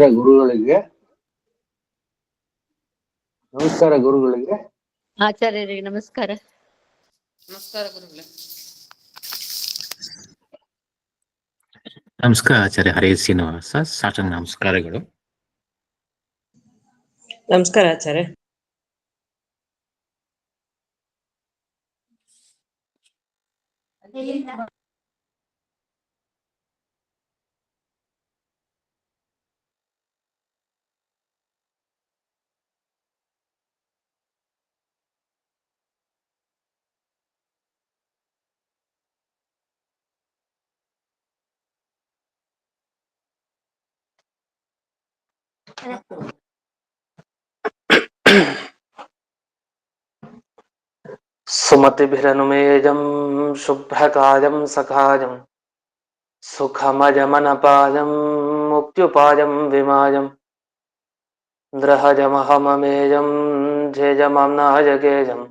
ಗುರುಗಳಿಗೆ ನಮಸ್ಕಾರ. ಗುರುಗಳಿಗೆ ಆಚಾರ್ಯರಿಗೆ ನಮಸ್ಕಾರ. ನಮಸ್ಕಾರ ಗುರುಗಳೇ. ನಮಸ್ಕಾರ ಆಚಾರ್ಯ ಹರೇ ಶ್ರೀನಿವಾಸ. ಸಾಷ್ಟಾಂಗ ನಮಸ್ಕಾರಗಳು. ನಮಸ್ಕಾರ ಆಚಾರ್ಯ. ಸುಮತಿಭಿರನುಮೇಯಂ ಶುಭ್ರಕಾಯಂ ಸಖಾಯಂ ಸುಖಮಜಮನಪಾಯಂ ಮುಕ್ತ್ಯುಪಾಯಂ ವಿಮಾಯಂ ದ್ರಹಜಮಹಮಮೇಯಂ ಧ್ಯೇಯಮಾಮ್ನಾಯಗೇಯಂ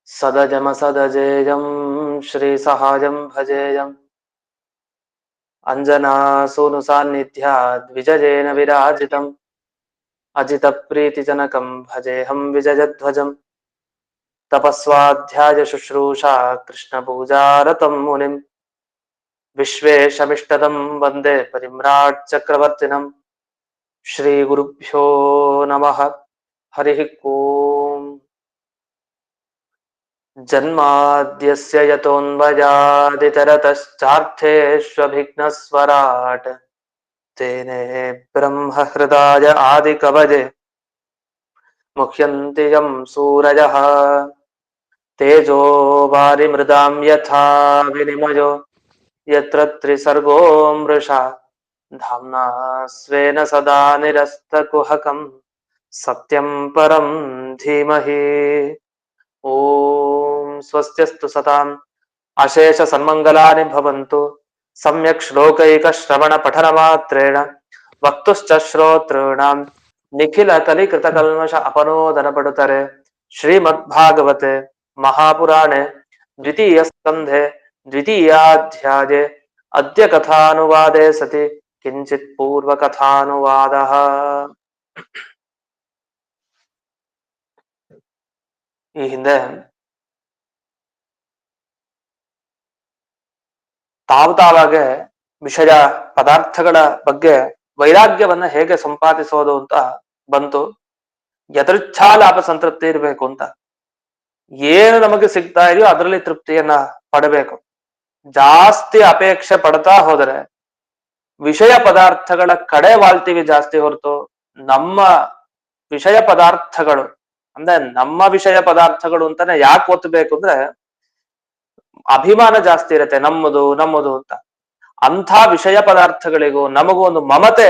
ಸದಜಮಸದಜೇಯಂ ಶ್ರೀಸಹಾಯಂ ಭಜೇಯಂ ಅಂಜನಾಸೂನು ಸಾನ್ನಿಧ್ಯಾದ್ ವಿಜಯೇನ ವಿರಾಜಿತಂ ಅಜಿತಪ್ರೀತಿಜನಕಂ ಭಜೇಹಂ ವಿಜಯಧ್ವಜಂ ತಪಸ್ವಾಧ್ಯಾಯ ಶುಶ್ರೂಷಾ ಕೃಷ್ಣಪೂಜಾರತಂ ಮುನಿಂ ವಿಶ್ವೇಶಮಿಷ್ಟದಂ ವಂದೇ ಪರಿಮ್ರಾಟ್ ಚಕ್ರವರ್ತಿನಂ. ಶ್ರೀ ಗುರುಭ್ಯೋ ನಮಃ. ಹರಿ ಓಂ. ಜನ್ಮಾದ್ಯಸ್ಯ ಯತೋನ್ಮಯಾದಿತರತಶ್ಚಾರ್ಥೇಷ್ವಭಿಘ್ನಸ್ವರಾಟ್ ತೇನೇ ಬ್ರಹ್ಮ ಹೃದಯ ಆದಿಕವಜೆ ಮುಹ್ಯಂತಿ ಯಂ ಸೂರಯಃ ತೇಜೋ ವಾರಿಮೃದಾಂ ಯಥಾ ವಿನಿಮಯೋ ಯತ್ರ ತ್ರಿಸರ್ಗೋ ಮೃಷಾ ಧಾಮ್ನಾ ಸ್ವೇನ ಸದಾ ನಿರಸ್ತಕುಹಕಂ ಸತ್ಯಂ ಪರಂ ಧೀಮಹಿ. ಓಂ ಸ್ವಸ್ತ್ಯಸ್ತು ಸತಾಂ ಅಶೇಷ ಸನ್ಮಂಗಲಾನಿ ಭವಂತು. ಸಮ್ಯಕ್ ಶ್ಲೋಕೈಕ ಶ್ರವಣ ಪಠನ ಮಾತ್ರೇಣ ವಕ್ತುಶ್ಚ ಶ್ರೋತॄಣಾಂ ನಿಖಿಲ ಕಲಿಕೃತ ಕಲ್ಮಷ ಅಪನೋದನ ಪಡುತ್ತಾರೆ. ಶ್ರೀಮದ್ಭಾಗವತೆ ಮಹಾಪುರಾಣೆ ದ್ವಿತೀಯ ಸ್ಕಂಧೆ ದ್ವಿತೀಯಾಧ್ಯಾಯೇ ಅದ್ಯ ಕಥಾನುವಾದೆ ಸತಿ ಕಿಂಚಿತ್ ಪೂರ್ವ ಕಥಾನುವಾದಃ. ಈ ಹಿಂದೆ ತಾವಾಗೆ ವಿಷಯ ಪದಾರ್ಥಗಳ ಬಗ್ಗೆ ವೈರಾಗ್ಯವನ್ನ ಹೇಗೆ ಸಂಪಾದಿಸೋದು ಅಂತ ಬಂತು. ಯದೃಚ್ಛಾ ಲಾಭ ಸಂತೃಪ್ತಿ ಇರಬೇಕು ಅಂತ. ಏನು ನಮಗೆ ಸಿಗ್ತಾ ಇದೆಯೋ ಅದರಲ್ಲಿ ತೃಪ್ತಿಯನ್ನ ಪಡಬೇಕು. ಜಾಸ್ತಿ ಅಪೇಕ್ಷೆ ಪಡ್ತಾ ಹೋದರೆ ವಿಷಯ ಪದಾರ್ಥಗಳ ಕಡೆ ವಾಲ್ತೀವಿ ಜಾಸ್ತಿ ಹೊರತು ನಮ್ಮ ವಿಷಯ ಪದಾರ್ಥಗಳು ಅಂದ್ರೆ ನಮ್ಮ ವಿಷಯ ಪದಾರ್ಥಗಳು ಅಂತಾನೆ ಯಾಕೆ ಒತ್ತಬೇಕು ಅಂದ್ರೆ ಅಭಿಮಾನ ಜಾಸ್ತಿ ಇರುತ್ತೆ, ನಮ್ಮದು ನಮ್ಮದು ಅಂತ. ಅಂಥ ವಿಷಯ ಪದಾರ್ಥಗಳಿಗೂ ನಮಗೂ ಒಂದು ಮಮತೆ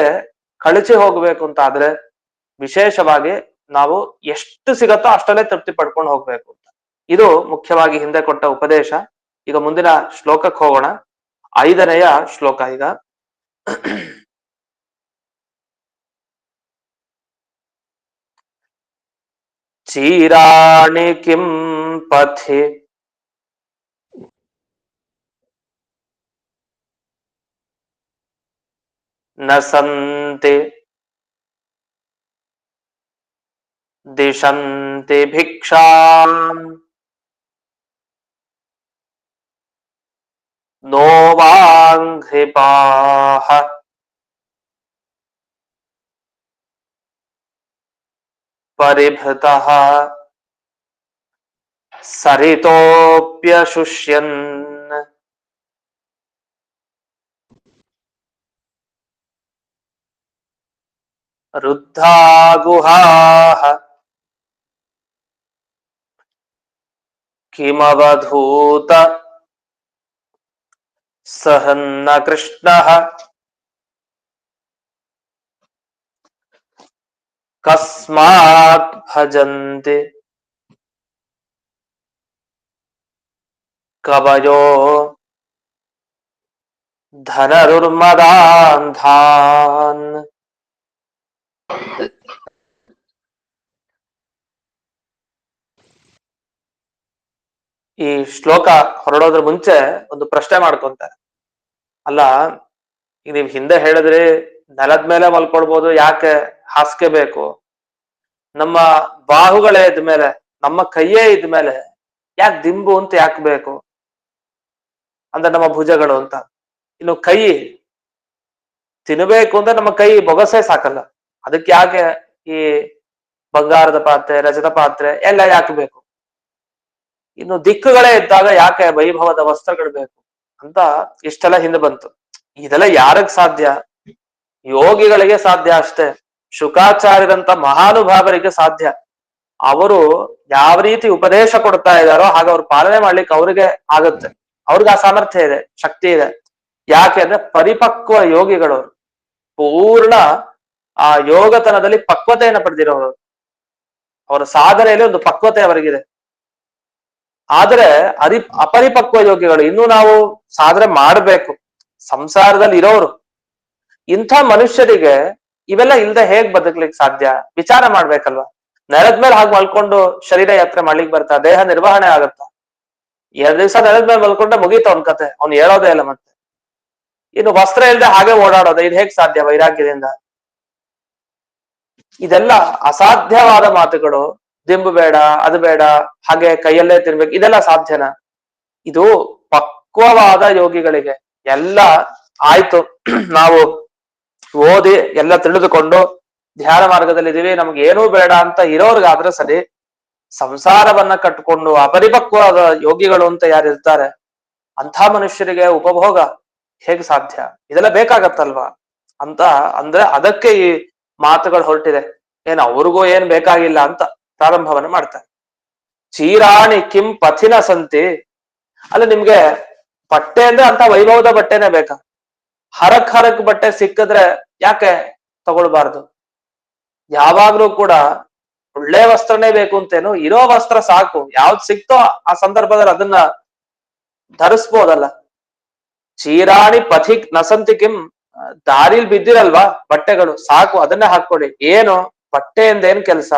ಕಳಚಿ ಹೋಗ್ಬೇಕು ಅಂತ ಆದ್ರೆ ವಿಶೇಷವಾಗಿ ನಾವು ಎಷ್ಟು ಸಿಗತ್ತೋ ಅಷ್ಟಲ್ಲೇ ತೃಪ್ತಿ ಪಡ್ಕೊಂಡು ಹೋಗ್ಬೇಕು ಅಂತ. ಇದು ಮುಖ್ಯವಾಗಿ ಹಿಂದೆ ಕೊಟ್ಟ ಉಪದೇಶ. ಈಗ ಮುಂದಿನ ಶ್ಲೋಕಕ್ಕೆ ಹೋಗೋಣ. 5ನೆಯ ಶ್ಲೋಕ ಈಗ. ಚೀರಾಣಿ ಕಿಂ ಪಥಿ ನ ಸಂತಿ ದಿಶಂತಿ ಭಿಕ್ಷಾಂ ನೋವಾಂಘ್ರಿಪಾಃ ಪರಿಭೃತಃ ಸರಿತೋಪ್ಯಶುಷ್ಯನ್ ರುದ್ಧಾ ಗುಹಾಃ ಕಿಮವಧೂತ ಸಹನ್ನ ಕೃಷ್ಣಃ ಕಸ್ಮಾತ್ ಭಜಂತಿ ಕವಯೋ ಧನರುರ್ಮದಾಂಧಾನ್. ಈ ಶ್ಲೋಕ ಹೊರಡೋದ್ರ ಮುಂಚೆ ಒಂದು ಪ್ರಶ್ನೆ ಮಾಡ್ಕೊಂತಾರೆ. ಅಲ್ಲ, ಈಗ ನೀವು ಹಿಂದೆ ಹೇಳಿದ್ರಿ ನೆಲದ ಮೇಲೆ ಮಲ್ಕೊಳ್ಬೋದು, ಯಾಕೆ ಹಾಸಿಗೆ ಬೇಕು? ನಮ್ಮ ಬಾಹುಗಳೇ ಇದ್ಮೇಲೆ, ನಮ್ಮ ಕೈಯೇ ಇದ್ಮೇಲೆ ಯಾಕೆ ದಿಂಬು ಅಂತ ಯಾಕೆ ಬೇಕು? ಅಂದ್ರೆ ನಮ್ಮ ಭುಜಗಳು ಅಂತ. ಇನ್ನು ಕೈ ತಿನ್ನಬೇಕು ಅಂದ್ರೆ ನಮ್ಮ ಕೈ ಬೊಗಸೆ ಸಾಕಲ್ಲ, ಅದಕ್ಕೆ ಯಾಕೆ ಈ ಬಂಗಾರದ ಪಾತ್ರೆ, ರಜತ ಪಾತ್ರೆ ಎಲ್ಲ ಯಾಕೆ ಬೇಕು? ಇನ್ನು ದಿಕ್ಕುಗಳೇ ಇದ್ದಾಗ ಯಾಕೆ ವೈಭವದ ವಸ್ತ್ರಗಳು ಬೇಕು ಅಂತ ಇಷ್ಟೆಲ್ಲ ಹಿಂದೆ ಬಂತು. ಇದೆಲ್ಲ ಯಾರಿಗ್ ಸಾಧ್ಯ? ಯೋಗಿಗಳಿಗೆ ಸಾಧ್ಯ ಅಷ್ಟೇ. ಶುಕಾಚಾರ್ಯರಂತ ಮಹಾನುಭಾವರಿಗೆ ಸಾಧ್ಯ. ಅವರು ಯಾವ ರೀತಿ ಉಪದೇಶ ಕೊಡ್ತಾ ಇದ್ದಾರೋ ಹಾಗೆ ಅವ್ರು ಪಾಲನೆ ಮಾಡ್ಲಿಕ್ಕೆ ಅವ್ರಿಗೆ ಆಗತ್ತೆ. ಅವ್ರಿಗೆ ಆ ಸಾಮರ್ಥ್ಯ ಇದೆ, ಶಕ್ತಿ ಇದೆ. ಯಾಕೆ ಅಂದ್ರೆ ಪರಿಪಕ್ವ ಯೋಗಿಗಳು, ಪೂರ್ಣ ಆ ಯೋಗತನದಲ್ಲಿ ಪಕ್ವತೆಯನ್ನು ಪಡೆದಿರೋರು. ಅವರ ಸಾಧನೆಯಲ್ಲಿ ಒಂದು ಪಕ್ವತೆ ಅವರಿಗಿದೆ. ಆದ್ರೆ ಅಪರಿಪಕ್ವ ಯೋಗಿಗಳು, ಇನ್ನೂ ನಾವು ಸಾಧನೆ ಮಾಡಬೇಕು, ಸಂಸಾರದಲ್ಲಿ ಇರೋರು, ಇಂಥ ಮನುಷ್ಯರಿಗೆ ಇವೆಲ್ಲ ಇಲ್ದೆ ಹೇಗ್ ಬದುಕ್ಲಿಕ್ಕೆ ಸಾಧ್ಯ? ವಿಚಾರ ಮಾಡ್ಬೇಕಲ್ವಾ? ನೆಲದ ಮೇಲೆ ಹಾಗೆ ಮಲ್ಕೊಂಡು ಶರೀರ ಯಾತ್ರೆ ಮಾಡ್ಲಿಕ್ಕೆ ಬರ್ತಾ? ದೇಹ ನಿರ್ವಹಣೆ ಆಗತ್ತ? 2 ದಿವಸ ನೆಲದ ಮೇಲೆ ಮಲ್ಕೊಂಡ್ರೆ ಮುಗೀತ ಅವನ್ ಕತೆ, ಅವ್ನು ಹೇಳೋದೇ ಇಲ್ಲ ಮತ್ತೆ. ಇನ್ನು ವಸ್ತ್ರ ಇಲ್ದೆ ಹಾಗೆ ಓಡಾಡೋದು, ಇದು ಹೇಗ್ ಸಾಧ್ಯ ವೈರಾಗ್ಯದಿಂದ? ಇದೆಲ್ಲ ಅಸಾಧ್ಯವಾದ ಮಾತುಗಳು. ದಿಂಬು ಬೇಡ, ಅದು ಬೇಡ, ಹಾಗೆ ಕೈಯಲ್ಲೇ ತಿನ್ಬೇಕು, ಇದೆಲ್ಲ ಸಾಧ್ಯನಾ? ಇದು ಪಕ್ವವಾದ ಯೋಗಿಗಳಿಗೆ ಎಲ್ಲ ಆಯ್ತು. ನಾವು ಓದಿ ಎಲ್ಲ ತಿಳಿದುಕೊಂಡು ಧ್ಯಾನ ಮಾರ್ಗದಲ್ಲಿ ಇದೀವಿ, ನಮ್ಗೆ ಏನೂ ಬೇಡ ಅಂತ ಇರೋರ್ಗಾದ್ರೆ ಸರಿ. ಸಂಸಾರವನ್ನ ಕಟ್ಕೊಂಡು ಅಪರಿಪಕ್ವವಾದ ಯೋಗಿಗಳು ಅಂತ ಯಾರಿರ್ತಾರೆ, ಅಂಥ ಮನುಷ್ಯರಿಗೆ ಉಪಭೋಗ ಹೇಗೆ ಸಾಧ್ಯ? ಇದೆಲ್ಲ ಬೇಕಾಗತ್ತಲ್ವಾ ಅಂತ ಅಂದ್ರೆ ಅದಕ್ಕೆ ಈ ಮಾತುಗಳು ಹೊರಟಿದೆ. ಏನ್ ಅವ್ರಿಗೂ ಏನ್ ಬೇಕಾಗಿಲ್ಲ ಅಂತ ಪ್ರಾರಂಭವನ್ನ ಮಾಡ್ತಾರೆ. ಚೀರಾಣಿ ಕಿಂ ಪಥಿನ ಸಂತಿ. ಅಲ್ಲ, ನಿಮ್ಗೆ ಬಟ್ಟೆ ಅಂದ್ರೆ ಅಂತ ವೈಭವದ ಬಟ್ಟೆನೆ ಬೇಕಾ? ಹರಕ್ ಬಟ್ಟೆ ಸಿಕ್ಕಿದ್ರೆ ಯಾಕೆ ತಗೊಳ್ಬಾರ್ದು? ಯಾವಾಗ್ಲೂ ಕೂಡ ಒಳ್ಳೆ ವಸ್ತ್ರನೇ ಬೇಕು ಅಂತೇನು? ಇರೋ ವಸ್ತ್ರ ಸಾಕು, ಯಾವ್ದು ಸಿಕ್ತೋ ಆ ಸಂದರ್ಭದಲ್ಲಿ ಅದನ್ನ ಧರಿಸ್ಬೋದಲ್ಲ. ಚೀರಾಣಿ ಪಥಿಕ್ ನಸಂತಿ ಕಿಂ. ದಾರಿಲ್ ಬಿದ್ದಿರಲ್ವಾ ಬಟ್ಟೆಗಳು, ಸಾಕು ಅದನ್ನೇ ಹಾಕೊಳ್ಳಿ. ಏನು ಬಟ್ಟೆಯಿಂದ ಏನ್ ಕೆಲಸ?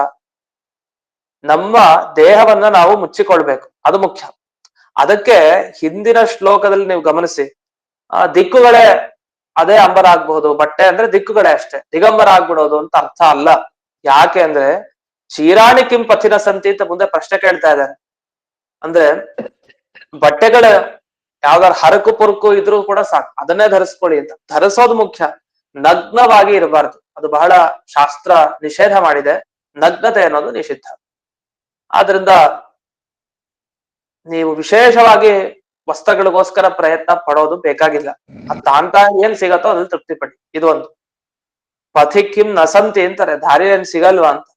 ನಮ್ಮ ದೇಹವನ್ನ ನಾವು ಮುಚ್ಚಿಕೊಳ್ಬೇಕು, ಅದು ಮುಖ್ಯ. ಅದಕ್ಕೆ ಹಿಂದಿನ ಶ್ಲೋಕದಲ್ಲಿ ನೀವು ಗಮನಿಸಿ, ದಿಕ್ಕುಗಳೇ ಅದೇ ಅಂಬರ ಆಗ್ಬಹುದು, ಬಟ್ಟೆ ಅಂದ್ರೆ ದಿಕ್ಕುಗಳೇ ಅಷ್ಟೇ, ದಿಗಂಬರ ಆಗ್ಬಿಡೋದು ಅಂತ ಅರ್ಥ ಅಲ್ಲ. ಯಾಕೆ ಅಂದ್ರೆ ಚೀರಾಣಿ ಕಿಂ ಪಥಿನ ಸಂತಿ ಅಂತ ಮುಂದೆ ಪ್ರಶ್ನೆ ಕೇಳ್ತಾ ಇದ್ದಾರೆ. ಅಂದ್ರೆ ಬಟ್ಟೆಗಳ ಯಾವ್ದಾರು ಹರಕು ಪುರುಕು ಇದ್ರೂ ಕೂಡ ಸಾಕು, ಅದನ್ನೇ ಧರಿಸ್ಕೊಳ್ಳಿ ಅಂತ. ಧರಿಸೋದು ಮುಖ್ಯ, ನಗ್ನವಾಗಿ ಇರಬಾರ್ದು. ಅದು ಬಹಳ ಶಾಸ್ತ್ರ ನಿಷೇಧ ಮಾಡಿದೆ, ನಗ್ನತೆ ಅನ್ನೋದು ನಿಷಿದ್ಧ. ಆದ್ರಿಂದ ನೀವು ವಿಶೇಷವಾಗಿ ವಸ್ತ್ರಗಳಿಗೋಸ್ಕರ ಪ್ರಯತ್ನ ಪಡೋದು ಬೇಕಾಗಿಲ್ಲ. ಅದು ತಾಂತ ಏನ್ ಸಿಗತ್ತೋ ಅದ್ರಲ್ಲಿ ತೃಪ್ತಿ ಪಡಿ. ಇದು ಒಂದು. ಪಥಿಕಿಂ ನಸಂತಿ ಅಂತಾರೆ, ದಾರಿಲಿ ಏನ್ ಸಿಗಲ್ವಾ ಅಂತ.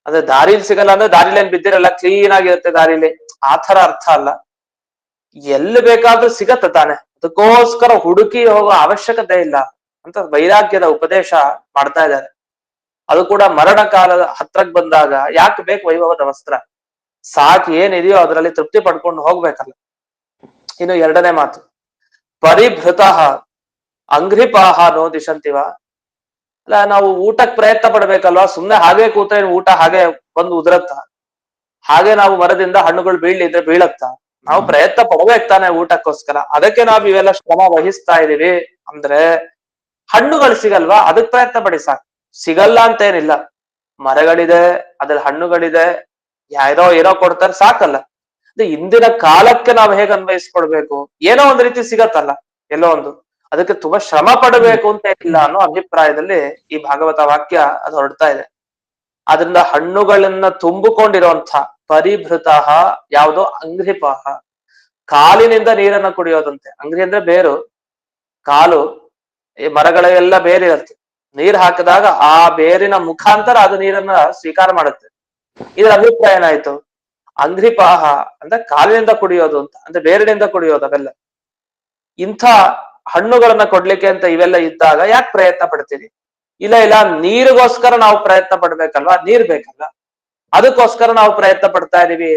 ಅಂದ್ರೆ ದಾರಿಲಿ ಸಿಗಲ್ಲ ಅಂದ್ರೆ ದಾರಿಲಿ ಏನ್ ಬಿದ್ದಿರಲ್ಲ, ಕ್ಲೀನ್ ಆಗಿರುತ್ತೆ ದಾರಿಲಿ, ಆ ತರ ಅರ್ಥ ಅಲ್ಲ. ಎಲ್ಲಿ ಬೇಕಾದ್ರೂ ಸಿಗತ್ತೆ ತಾನೆ, ಅದಕ್ಕೋಸ್ಕರ ಹುಡುಕಿ ಹೋಗೋ ಅವಶ್ಯಕತೆ ಇಲ್ಲ ಅಂತ ವೈರಾಗ್ಯದ ಉಪದೇಶ ಮಾಡ್ತಾ ಇದ್ದಾರೆ. ಅದು ಕೂಡ ಮರಣ ಕಾಲದ ಹತ್ರಕ್ ಬಂದಾಗ ಯಾಕೆ ಬೇಕು ವೈಭವದ ವಸ್ತ್ರ? ಸಾಕು, ಏನಿದೆಯೋ ಅದರಲ್ಲಿ ತೃಪ್ತಿ ಪಡ್ಕೊಂಡು ಹೋಗ್ಬೇಕಲ್ಲ. ಇನ್ನು 2ನೇ ಮಾತು, ಪರಿಭೃತಃ ಅಂಘ್ರಿಪಾಹ ನೋ ದಿಶಂತಿವ. ಅಲ್ಲ, ನಾವು ಊಟಕ್ಕೆ ಪ್ರಯತ್ನ ಪಡ್ಬೇಕಲ್ವಾ? ಸುಮ್ನೆ ಹಾಗೆ ಕೂತ್ರೆ ಊಟ ಹಾಗೆ ಬಂದು ಉದುರತ್ತ? ಹಾಗೆ ನಾವು ಮರದಿಂದ ಹಣ್ಣುಗಳು ಬೀಳ್ಲಿದ್ರೆ ಬೀಳತ್ತ? ನಾವು ಪ್ರಯತ್ನ ಪಡ್ಬೇಕು ತಾನೆ ಊಟಕ್ಕೋಸ್ಕರ. ಅದಕ್ಕೆ ನಾವು ಇವೆಲ್ಲ ಶ್ರಮ ವಹಿಸ್ತಾ ಇದೀವಿ. ಅಂದ್ರೆ ಹಣ್ಣುಗಳು ಸಿಗಲ್ವಾ? ಅದಕ್ ಪ್ರಯತ್ನ ಪಡಿ ಸಾಕು. ಸಿಗಲ್ಲ ಅಂತ ಏನಿಲ್ಲ, ಮರಗಳಿದೆ, ಅದ್ರಲ್ಲಿ ಹಣ್ಣುಗಳಿದೆ, ಏನೋ ಕೊಡ್ತಾರೆ, ಸಾಕಲ್ಲ. ಇಂದಿನ ಕಾಲಕ್ಕೆ ನಾವು ಹೇಗೆ ಅನ್ವಯಿಸ್ಕೊಳ್ಬೇಕು? ಏನೋ ಒಂದ್ ರೀತಿ ಸಿಗತ್ತಲ್ಲ ಎಲ್ಲೋ ಒಂದು, ಅದಕ್ಕೆ ತುಂಬಾ ಶ್ರಮ ಪಡಬೇಕು ಅಂತ ಇಲ್ಲ ಅನ್ನೋ ಅಭಿಪ್ರಾಯದಲ್ಲಿ ಈ ಭಾಗವತ ವಾಕ್ಯ ಅದು ಹೊರಡ್ತಾ ಇದೆ. ಆದ್ರಿಂದ ಹಣ್ಣುಗಳನ್ನ ತುಂಬಿಕೊಂಡಿರುವಂತ ಪರಿಭೃತಃ ಯಾವುದೋ ಅಂಘ್ರಿಪಾಹ, ಕಾಲಿನಿಂದ ನೀರನ್ನ ಕುಡಿಯೋದಂತೆ. ಅಂಘ್ರಿ ಅಂದ್ರೆ ಬೇರು, ಕಾಲು, ಈ ಮರಗಳೆಲ್ಲ ಬೇರಿರುತ್ತೆ. ನೀರ್ ಹಾಕಿದಾಗ ಆ ಬೇರಿನ ಮುಖಾಂತರ ಅದು ನೀರನ್ನ ಸ್ವೀಕಾರ ಮಾಡುತ್ತೆ. ಇದರ ಅಭಿಪ್ರಾಯ ಏನಾಯ್ತು? ಅಂಘ್ರಿಪಾಹ ಅಂದ್ರೆ ಕಾಲಿನಿಂದ ಕುಡಿಯೋದು ಅಂತ, ಅಂದ್ರೆ ಬೇರಿನಿಂದ ಕುಡಿಯೋದು. ಅವೆಲ್ಲ ಇಂಥ ಹಣ್ಣುಗಳನ್ನ ಕೊಡ್ಲಿಕ್ಕೆ ಅಂತ ಇವೆಲ್ಲ ಇದ್ದಾಗ ಯಾಕೆ ಪ್ರಯತ್ನ ಪಡ್ತೀರಿ? ಇಲ್ಲ, ನೀರಿಗೋಸ್ಕರ ನಾವು ಪ್ರಯತ್ನ ಪಡ್ಬೇಕಲ್ವಾ, ನೀರ್ ಬೇಕಲ್ಲ, ಅದಕ್ಕೋಸ್ಕರ ನಾವು ಪ್ರಯತ್ನ ಪಡ್ತಾ ಇದೀವಿ.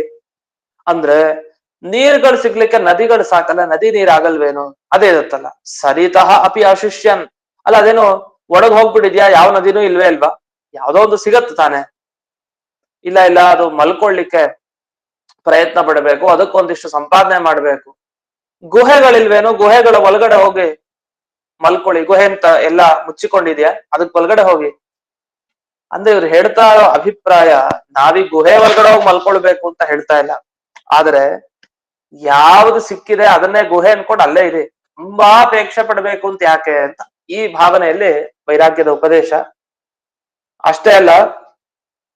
ಅಂದ್ರೆ ನೀರ್ಗಳು ಸಿಗ್ಲಿಕ್ಕೆ ನದಿಗಳು ಸಾಕಲ್ಲ, ನದಿ ನೀರ್ ಆಗಲ್ವೇನು? ಅದೇ ಇರುತ್ತಲ್ಲ, ಸರಿತಃ ಅಪಿ ಅಶುಷ್ಯನ್. ಅಲ್ಲ, ಅದೇನು ಒಳಗ್ ಹೋಗ್ಬಿಟ್ಟಿದ್ಯಾ? ಯಾವ ನದಿನೂ ಇಲ್ವೇ ಇಲ್ವಾ? ಯಾವ್ದೋ ಒಂದು ಸಿಗತ್ತೆ ತಾನೆ. ಇಲ್ಲ, ಅದು ಮಲ್ಕೊಳ್ಳಿಕ್ಕೆ ಪ್ರಯತ್ನ ಪಡಬೇಕು, ಅದಕ್ಕೊಂದಿಷ್ಟು ಸಂಪಾದನೆ ಮಾಡ್ಬೇಕು. ಗುಹೆಗಳಿಲ್ವೇನು? ಗುಹೆಗಳ ಒಳಗಡೆ ಹೋಗಿ ಮಲ್ಕೊಳ್ಳಿ, ಗುಹೆ ಅಂತ ಎಲ್ಲ ಮುಚ್ಚಿಕೊಂಡಿದ್ಯಾ, ಅದಕ್ ಒಳಗಡೆ ಹೋಗಿ. ಅಂದ್ರೆ ಇವ್ರು ಹೇಳ್ತಾ ಇರೋ ಅಭಿಪ್ರಾಯ ನಾವೀ ಗುಹೆ ಒಳಗಡೆ ಹೋಗಿ ಮಲ್ಕೊಳ್ಬೇಕು ಅಂತ ಹೇಳ್ತಾ ಇಲ್ಲ. ಆದ್ರೆ ಯಾವ್ದು ಸಿಕ್ಕಿದೆ ಅದನ್ನೇ ಗುಹೆ ಅನ್ಕೊಂಡು ಅಲ್ಲೇ ಇದೆ, ತುಂಬಾ ಅಪೇಕ್ಷೆ ಪಡ್ಬೇಕು ಅಂತ ಯಾಕೆ ಅಂತ ಈ ಭಾವನೆಯಲ್ಲಿ ವೈರಾಗ್ಯದ ಉಪದೇಶ. ಅಷ್ಟೇ ಅಲ್ಲ,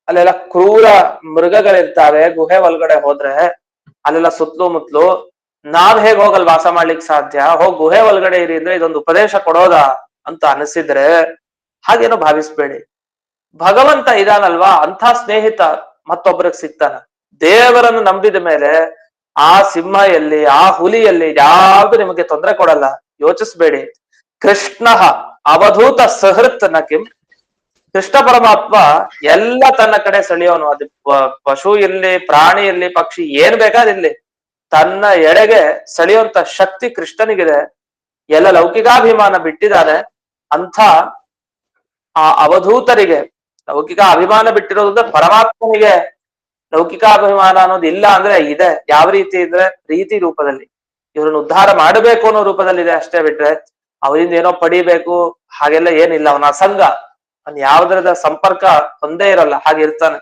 ಅಲ್ಲೆಲ್ಲ ಕ್ರೂರ ಮೃಗಗಳಿರ್ತಾವೆ, ಗುಹೆ ಒಳಗಡೆ ಹೋದ್ರೆ ಅಲ್ಲೆಲ್ಲ ಸುತ್ತಲೂ ಮುತ್ತಲು ನಾವ್ ಹೇಗ್ ಹೋಗಲ್ ವಾಸ ಮಾಡ್ಲಿಕ್ಕೆ ಸಾಧ್ಯ, ಹೋಗ್ ಗುಹೆ ಒಳಗಡೆ ಇರಿ ಅಂದ್ರೆ ಇದೊಂದು ಉಪದೇಶ ಕೊಡೋದಾ ಅಂತ ಅನಿಸಿದ್ರೆ ಹಾಗೇನೋ ಭಾವಿಸ್ಬೇಡಿ. ಭಗವಂತ ಇದಾನಲ್ವಾ, ಅಂಥ ಸ್ನೇಹಿತ ಮತ್ತೊಬ್ಬರಿಗೆ ಸಿಗ್ತಾನ. ದೇವರನ್ನು ನಂಬಿದ ಮೇಲೆ ಆ ಸಿಂಹ ಎಲ್ಲಿ, ಆ ಹುಲಿಯಲ್ಲಿ ಯಾವ್ದು ನಿಮಗೆ ತೊಂದರೆ ಕೊಡಲ್ಲ, ಯೋಚಿಸ್ಬೇಡಿ. ಕೃಷ್ಣ ಅವಧೂತ ಸಹೃತ್ ನ ಕಿಂ. ಕೃಷ್ಣ ಪರಮಾತ್ಮ ಎಲ್ಲ ತನ್ನ ಕಡೆ ಸೆಳೆಯೋನು. ಅದು ಪಶು ಇರ್ಲಿ, ಪ್ರಾಣಿ ಇರ್ಲಿ, ಪಕ್ಷಿ ಏನ್ ಬೇಕಾದಿರ್ಲಿ, ತನ್ನ ಎಡೆಗೆ ಸೆಳೆಯುವಂತ ಶಕ್ತಿ ಕೃಷ್ಣನಿಗಿದೆ. ಎಲ್ಲ ಲೌಕಿಕಾಭಿಮಾನ ಬಿಟ್ಟಿದ್ದಾನೆ. ಅಂಥ ಆ ಅವಧೂತರಿಗೆ ಲೌಕಿಕ ಅಭಿಮಾನ ಬಿಟ್ಟಿರೋದ್ರಿಂದ ಪರಮಾತ್ಮನಿಗೆ ಲೌಕಿಕಾಭಿಮಾನ ಅನ್ನೋದು ಇಲ್ಲ ಅಂದ್ರೆ ಇದೆ. ಯಾವ ರೀತಿ ಇದ್ರೆ ಪ್ರೀತಿ ರೂಪದಲ್ಲಿ ಇವ್ರನ್ನ ಉದ್ಧಾರ ಮಾಡಬೇಕು ಅನ್ನೋ ರೂಪದಲ್ಲಿ ಇದೆ ಅಷ್ಟೇ, ಬಿಟ್ರೆ ಅವರಿಂದ ಏನೋ ಪಡಿಬೇಕು ಹಾಗೆಲ್ಲ ಏನಿಲ್ಲ. ಅವನ ಅಸಂಗ, ಅವನ್ ಯಾವ್ದ್ರದ ಸಂಪರ್ಕ ಒಂದೇ ಇರಲ್ಲ, ಹಾಗೆ ಇರ್ತಾನೆ.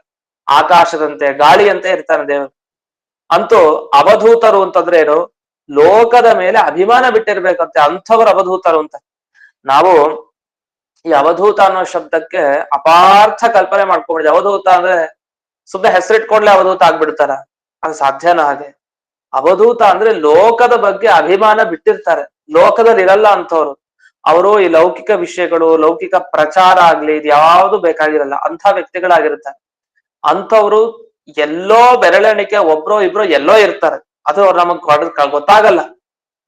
ಆಕಾಶದಂತೆ ಗಾಳಿಯಂತೆ ಇರ್ತಾನೆ ದೇವರು. ಅಂತೂ ಅವಧೂತರು ಅಂತಂದ್ರೆ ಏನು, ಲೋಕದ ಮೇಲೆ ಅಭಿಮಾನ ಬಿಟ್ಟಿರ್ಬೇಕಂತೆ, ಅಂಥವ್ರು ಅವಧೂತರು ಅಂತ. ನಾವು ಈ ಅವಧೂತ ಅನ್ನೋ ಶಬ್ದಕ್ಕೆ ಅಪಾರ್ಥ ಕಲ್ಪನೆ ಮಾಡ್ಕೊಂಡ್ಬಿಡಿದೆ. ಅವಧೂತ ಅಂದ್ರೆ ಸುಮ್ಮನೆ ಹೆಸರಿಟ್ಕೊಂಡ್ಲೆ ಅವಧೂತ ಆಗ್ಬಿಡ್ತಾರ, ಅದು ಸಾಧ್ಯನಾ? ಹಾಗೆ ಅವಧೂತ ಅಂದ್ರೆ ಲೋಕದ ಬಗ್ಗೆ ಅಭಿಮಾನ ಬಿಟ್ಟಿರ್ತಾರೆ, ಲೋಕದಲ್ಲಿ ಇರಲ್ಲ ಅಂತವ್ರು. ಅವರು ಈ ಲೌಕಿಕ ವಿಷಯಗಳು, ಲೌಕಿಕ ಪ್ರಚಾರ ಆಗ್ಲಿ, ಇದು ಯಾವ್ದು ಬೇಕಾಗಿರಲ್ಲ, ಅಂಥ ವ್ಯಕ್ತಿಗಳಾಗಿರ್ತಾರೆ. ಅಂಥವ್ರು ಎಲ್ಲೋ ಬೆರಳೆಣಿಕೆ ಒಬ್ರೋ ಇಬ್ರೋ ಎಲ್ಲೋ ಇರ್ತಾರೆ, ಅದು ಅವ್ರು ನಮಗ್ ಗೊತ್ತಾಗಲ್ಲ.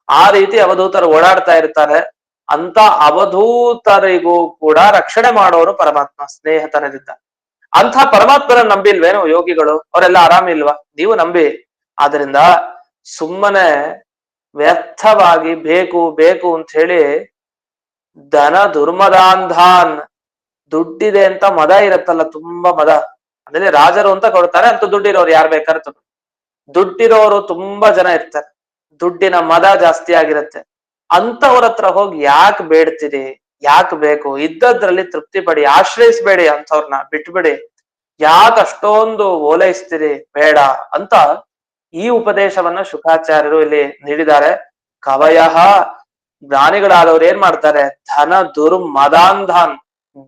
ಆ ರೀತಿ ಅವಧೂತರು ಓಡಾಡ್ತಾ ಇರ್ತಾರೆ. ಅಂತ ಅವಧೂತರಿಗೂ ಕೂಡ ರಕ್ಷಣೆ ಮಾಡೋರು ಪರಮಾತ್ಮ ಸ್ನೇಹಿತನದಿಂದ. ಅಂಥ ಪರಮಾತ್ಮನ ನಂಬಿಲ್ವೇನು ಯೋಗಿಗಳು? ಅವರೆಲ್ಲ ಆರಾಮಿಲ್ವಾ? ನೀವು ನಂಬಿ. ಆದ್ರಿಂದ ಸುಮ್ಮನೆ ವ್ಯರ್ಥವಾಗಿ ಬೇಕು ಬೇಕು ಅಂತ ಹೇಳಿ ಧನ ದುರ್ಮದಾಂಧಾನ್, ದುಡ್ಡಿದೆ ಅಂತ ಮದ ಇರತ್ತಲ್ಲ, ತುಂಬಾ ಮದ. ಅಂದ್ರೆ ರಾಜರು ಅಂತ ಕೊಡ್ತಾರೆ, ಅಂತ ದುಡ್ಡಿರೋರು ಯಾರು ಬೇಕಾದ್ರೆ ತಗೋ. ದುಡ್ಡಿರೋರು ತುಂಬಾ ಜನ ಇರ್ತಾರೆ, ದುಡ್ಡಿನ ಮದ ಜಾಸ್ತಿ ಆಗಿರುತ್ತೆ. ಅಂತವ್ರ ಹತ್ರ ಹೋಗಿ ಯಾಕೆ ಬೇಡ್ತೀರಿ, ಯಾಕೆ ಬೇಕು? ಇದ್ದದ್ರಲ್ಲಿ ತೃಪ್ತಿ ಪಡಿ, ಆಶ್ರಯಿಸ್ಬೇಡಿ, ಅಂಥವ್ರನ್ನ ಬಿಟ್ಬಿಡಿ. ಯಾಕೆ ಅಷ್ಟೊಂದು ಓಲೈಸ್ತೀರಿ? ಬೇಡ ಅಂತ ಈ ಉಪದೇಶವನ್ನ ಶುಕಾಚಾರ್ಯರು ಇಲ್ಲಿ ನೀಡಿದ್ದಾರೆ. ಕವಯಃ, ಜ್ಞಾನಿಗಳಾದವ್ರು ಏನ್ ಮಾಡ್ತಾರೆ, ಧನ ದುರ್ಮದಾಂಧಾನ್,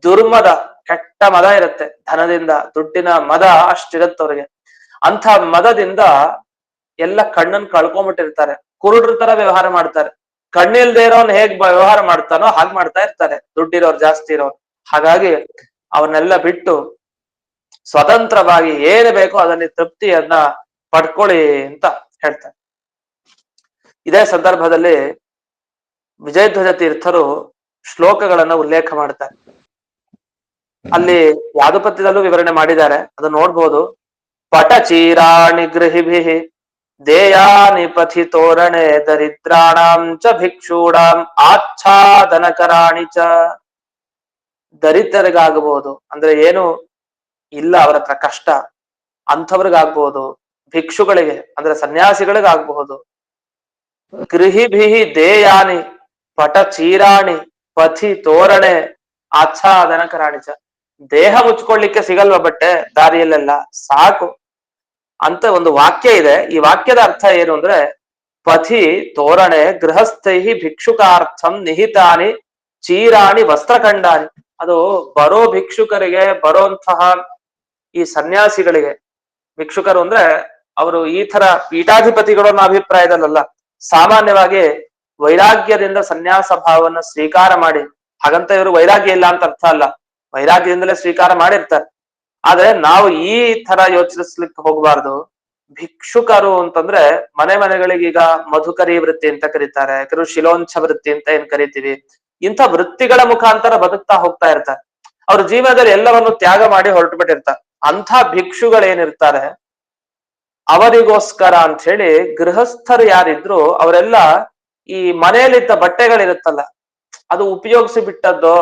ದುರ್ಮದ, ಕೆಟ್ಟ ಮದ ಇರುತ್ತೆ ಧನದಿಂದ, ದುಡ್ಡಿನ ಮದ ಅಷ್ಟಿರುತ್ತೆ ಅವ್ರಿಗೆ. ಅಂಥ ಮದದಿಂದ ಎಲ್ಲ ಕಣ್ಣನ್ ಕಳ್ಕೊಂಡ್ಬಿಟ್ಟಿರ್ತಾರೆ, ಕುರುಡ್ರ ತರ ವ್ಯವಹಾರ ಮಾಡ್ತಾರೆ. ಕಣ್ಣಿಲ್ದೇ ಇರೋನ್ ಹೇಗ್ ವ್ಯವಹಾರ ಮಾಡ್ತಾನೋ ಹಾಗೆ ಮಾಡ್ತಾ ಇರ್ತಾರೆ ದುಡ್ಡಿರೋರು, ಜಾಸ್ತಿ ಇರೋರು. ಹಾಗಾಗಿ ಅವನ್ನೆಲ್ಲ ಬಿಟ್ಟು ಸ್ವತಂತ್ರವಾಗಿ ಏನು ಬೇಕೋ ಅದರಲ್ಲಿ ತೃಪ್ತಿಯನ್ನ ಪಡ್ಕೊಳ್ಳಿ ಅಂತ ಹೇಳ್ತಾರೆ. ಇದೇ ಸಂದರ್ಭದಲ್ಲಿ ವಿಜಯಧ್ವಜ ತೀರ್ಥರು ಶ್ಲೋಕಗಳನ್ನ ಉಲ್ಲೇಖ ಮಾಡ್ತಾರೆ. ಅಲ್ಲಿ ಯಾದುಪತ್ಯದಲ್ಲೂ ವಿವರಣೆ ಮಾಡಿದ್ದಾರೆ, ಅದನ್ನ ನೋಡ್ಬೋದು. ಪಟಚೀರಾಣಿ ಗೃಹಿಭಿ ದೇಯಾನಿ ಪಥಿ ತೋರಣೆ ದರಿದ್ರಾಣಾಂ ಚ ಭಿಕ್ಷೂಣಾಂ ಆಚ್ಛಾದನಕರಾಣಿ ಚ. ದರಿದ್ರರಿಗಾಗಬಹುದು, ಅಂದ್ರೆ ಏನು ಇಲ್ಲ ಅವರ ಹತ್ರ ಕಷ್ಟ, ಅಂಥವ್ರಿಗಾಗ್ಬಹುದು. ಭಿಕ್ಷುಗಳಿಗೆ ಅಂದ್ರೆ ಸನ್ಯಾಸಿಗಳಿಗಾಗಬಹುದು. ಗೃಹಿಭಿಹಿ ದೇಯಾನಿ ಪಟಚೀರಾಣಿ ಪಥಿ ತೋರಣೆ ಆಚ್ಛಾದನಕರಾಣಿ ಚ. ದೇಹ ಮುಚ್ಕೊಳ್ಳಿಕ್ಕೆ ಸಿಗಲ್ವ ಬಟ್ಟೆ ದಾರಿಯಲ್ಲೆಲ್ಲ, ಸಾಕು ಅಂತ ಒಂದು ವಾಕ್ಯ ಇದೆ. ಈ ವಾಕ್ಯದ ಅರ್ಥ ಏನು ಅಂದ್ರೆ, ಪಥಿ ತೋರಣೆ ಗೃಹಸ್ಥೈ ಭಿಕ್ಷುಕಾರ್ಥಂ ನಿಹಿತಾನಿ ಚೀರಾಣಿ ವಸ್ತ್ರಖಂಡಾನಿ. ಅದು ಬರೋ ಭಿಕ್ಷುಕರಿಗೆ, ಬರೋಂತಹ ಈ ಸನ್ಯಾಸಿಗಳಿಗೆ, ಭಿಕ್ಷುಕರು ಅಂದ್ರೆ ಅವರು ಈ ತರ ಪೀಠಾಧಿಪತಿಗಳು ಅನ್ನೋ ಅಭಿಪ್ರಾಯದಲ್ಲ, ಸಾಮಾನ್ಯವಾಗಿ ವೈರಾಗ್ಯದಿಂದ ಸನ್ಯಾಸ ಭಾವವನ್ನು ಸ್ವೀಕಾರ ಮಾಡಿ, ಹಾಗಂತ ಇವರು ವೈರಾಗ್ಯ ಇಲ್ಲ ಅಂತ ಅರ್ಥ ಅಲ್ಲ, ವೈರಾಗ್ಯದಿಂದಲೇ ಸ್ವೀಕಾರ ಮಾಡಿರ್ತಾರೆ. ಆದ್ರೆ ನಾವು ಈ ತರ ಯೋಚಿಸ್ಲಿಕ್ಕೆ ಹೋಗಬಾರ್ದು. ಭಿಕ್ಷುಕರು ಅಂತಂದ್ರೆ ಮನೆ ಮನೆಗಳಿಗೆ ಈಗ ಮಧುಕರಿ ವೃತ್ತಿ ಅಂತ ಕರೀತಾರೆ, ಕೆಲವು ಶಿಲೋಂಚ ವೃತ್ತಿ ಅಂತ ಏನ್ ಕರಿತೀವಿ, ಇಂಥ ವೃತ್ತಿಗಳ ಮುಖಾಂತರ ಬದುಕ್ತಾ ಹೋಗ್ತಾ ಇರ್ತಾರೆ. ಅವ್ರ ಜೀವನದಲ್ಲಿ ಎಲ್ಲವನ್ನು ತ್ಯಾಗ ಮಾಡಿ ಹೊರಟು ಬಿಟ್ಟಿರ್ತಾರೆ. ಅಂಥ ಭಿಕ್ಷುಗಳೇನಿರ್ತಾರೆ ಅವರಿಗೋಸ್ಕರ ಅಂತ ಹೇಳಿ ಗೃಹಸ್ಥರು ಯಾರಿದ್ರು ಅವರೆಲ್ಲ ಈ ಮನೆಯಲ್ಲಿದ್ದ ಬಟ್ಟೆಗಳಿರುತ್ತಲ್ಲ, ಅದು ಉಪಯೋಗಿಸಿ ಬಿಟ್ಟದ್ದು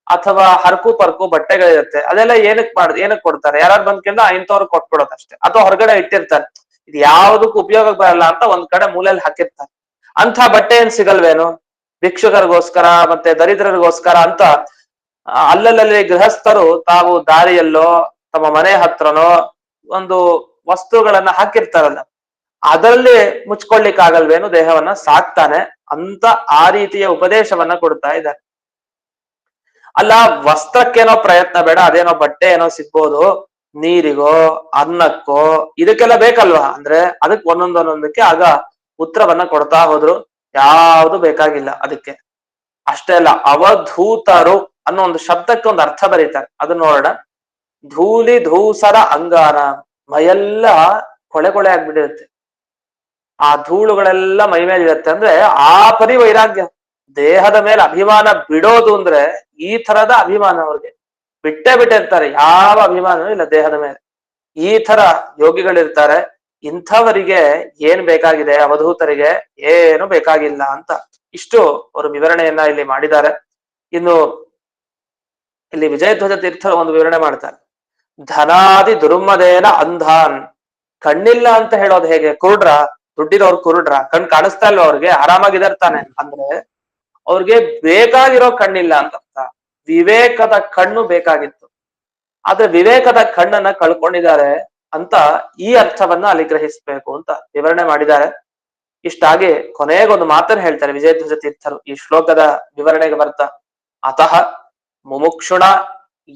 ಅಥವಾ ಹರಕು ಪರ್ಕು ಬಟ್ಟೆಗಳಿರುತ್ತೆ, ಅದೆಲ್ಲ ಏನಕ್ ಕೊಡ್ತಾರೆ, ಯಾರು ಬಂದ್ಕಿಂದ ಇಂಥವ್ರು ಕೊಟ್ಬಿಡೋದಷ್ಟೇ, ಅಥವಾ ಹೊರಗಡೆ ಇಟ್ಟಿರ್ತಾರೆ. ಇದು ಯಾವ್ದಕ್ಕೂ ಉಪಯೋಗ ಬರಲ್ಲ ಅಂತ ಒಂದ್ ಕಡೆ ಮೂಲೆಯಲ್ಲಿ ಹಾಕಿರ್ತಾರೆ. ಅಂಥ ಬಟ್ಟೆ ಏನ್ ಸಿಗಲ್ವೇನು? ಭಿಕ್ಷುಕರಿಗೋಸ್ಕರ ಮತ್ತೆ ದರಿದ್ರರಿಗೋಸ್ಕರ ಅಂತ ಅಲ್ಲಲ್ಲಿ ಗೃಹಸ್ಥರು ತಾವು ದಾರಿಯಲ್ಲೋ ತಮ್ಮ ಮನೆ ಹತ್ರನೋ ಒಂದು ವಸ್ತುಗಳನ್ನ ಹಾಕಿರ್ತಾರಲ್ಲ, ಅದರಲ್ಲಿ ಮುಚ್ಕೊಳ್ಳಿಕ್ಕಾಗಲ್ವೇನು ದೇಹವನ್ನ ಸಾಕ್ತಾನೆ ಅಂತ ಆ ರೀತಿಯ ಉಪದೇಶವನ್ನ ಕೊಡ್ತಾ ಇದ್ದಾರೆ. ಅಲ್ಲ, ವಸ್ತ್ರಕ್ಕೇನೋ ಪ್ರಯತ್ನ ಬೇಡ, ಅದೇನೋ ಬಟ್ಟೆ ಏನೋ ಸಿಗ್ಬೋದು, ನೀರಿಗೋ ಅನ್ನಕ್ಕೋ ಇದಕ್ಕೆಲ್ಲ ಬೇಕಲ್ವಾ ಅಂದ್ರೆ ಅದಕ್ಕೆ ಒಂದೊಂದೊಂದೊಂದಕ್ಕೆ ಆಗ ಉತ್ತರವನ್ನ ಕೊಡ್ತಾ ಹೋದ್ರು. ಯಾವುದು ಬೇಕಾಗಿಲ್ಲ ಅದಕ್ಕೆ. ಅಷ್ಟೇ ಅಲ್ಲ, ಅವಧೂತರು ಅನ್ನೋ ಒಂದು ಶಬ್ದಕ್ಕೆ ಒಂದು ಅರ್ಥ ಬರೀತಾರೆ, ಅದನ್ನ ನೋಡೋಣ. ಧೂಳಿ ಧೂಸರ ಅಂಗಾರ, ಮೈಯೆಲ್ಲ ಕೊಳೆ ಕೊಳೆ ಆಗ್ಬಿಟ್ಟಿರುತ್ತೆ, ಆ ಧೂಳುಗಳೆಲ್ಲ ಮೈ ಮೇಲೆ ಇರುತ್ತೆ. ಅಂದ್ರೆ ಆ ಪರಿ ವೈರಾಗ್ಯ, ದೇಹದ ಮೇಲೆ ಅಭಿಮಾನ ಬಿಡೋದು ಅಂದ್ರೆ ಈ ತರದ ಅಭಿಮಾನ ಅವ್ರಿಗೆ. ಬಿಟ್ಟೇ ಬಿಟ್ಟಿರ್ತಾರೆ, ಯಾವ ಅಭಿಮಾನವೂ ಇಲ್ಲ ದೇಹದ ಮೇಲೆ. ಈ ತರ ಯೋಗಿಗಳಿರ್ತಾರೆ. ಇಂಥವರಿಗೆ ಏನ್ ಬೇಕಾಗಿದೆ, ಅವಧೂತರಿಗೆ ಏನು ಬೇಕಾಗಿಲ್ಲ ಅಂತ ಇಷ್ಟು ಅವರು ವಿವರಣೆಯನ್ನ ಇಲ್ಲಿ ಮಾಡಿದ್ದಾರೆ. ಇನ್ನು ಇಲ್ಲಿ ವಿಜಯಧ್ವಜ ತೀರ್ಥರು ಒಂದು ವಿವರಣೆ ಮಾಡ್ತಾರೆ. ಧನಾದಿ ದುರ್ಮದೇನ ಅಂಧಾನ್, ಕಣ್ಣಿಲ್ಲ ಅಂತ ಹೇಳೋದು ಹೇಗೆ? ಕುರುಡ್ರ, ದುಡ್ಡಿರೋರು ಕುರುಡ್ರ, ಕಣ್ ಕಾಣಿಸ್ತಾ ಇಲ್ವ ಅವ್ರಿಗೆ? ಆರಾಮಾಗಿದರ್ತಾನೆ ಅಂದ್ರೆ ಅವ್ರಿಗೆ ಬೇಕಾಗಿರೋ ಕಣ್ಣಿಲ್ಲ ಅಂತ ಅರ್ಥ. ವಿವೇಕದ ಕಣ್ಣು ಬೇಕಾಗಿತ್ತು, ಆದ್ರೆ ವಿವೇಕದ ಕಣ್ಣನ್ನ ಕಳ್ಕೊಂಡಿದ್ದಾರೆ ಅಂತ ಈ ಅರ್ಥವನ್ನ ಅಲ್ಲಿ ಗ್ರಹಿಸ್ಬೇಕು ಅಂತ ವಿವರಣೆ ಮಾಡಿದ್ದಾರೆ. ಇಷ್ಟಾಗಿ ಕೊನೆಗೊಂದು ಮಾತನ್ನು ಹೇಳ್ತಾರೆ ವಿಜಯಧ್ವಜ ತೀರ್ಥರು ಈ ಶ್ಲೋಕದ ವಿವರಣೆಗೆ ಬರ್ತಾ. ಅತಃ ಮುಮುಕ್ಷುಣ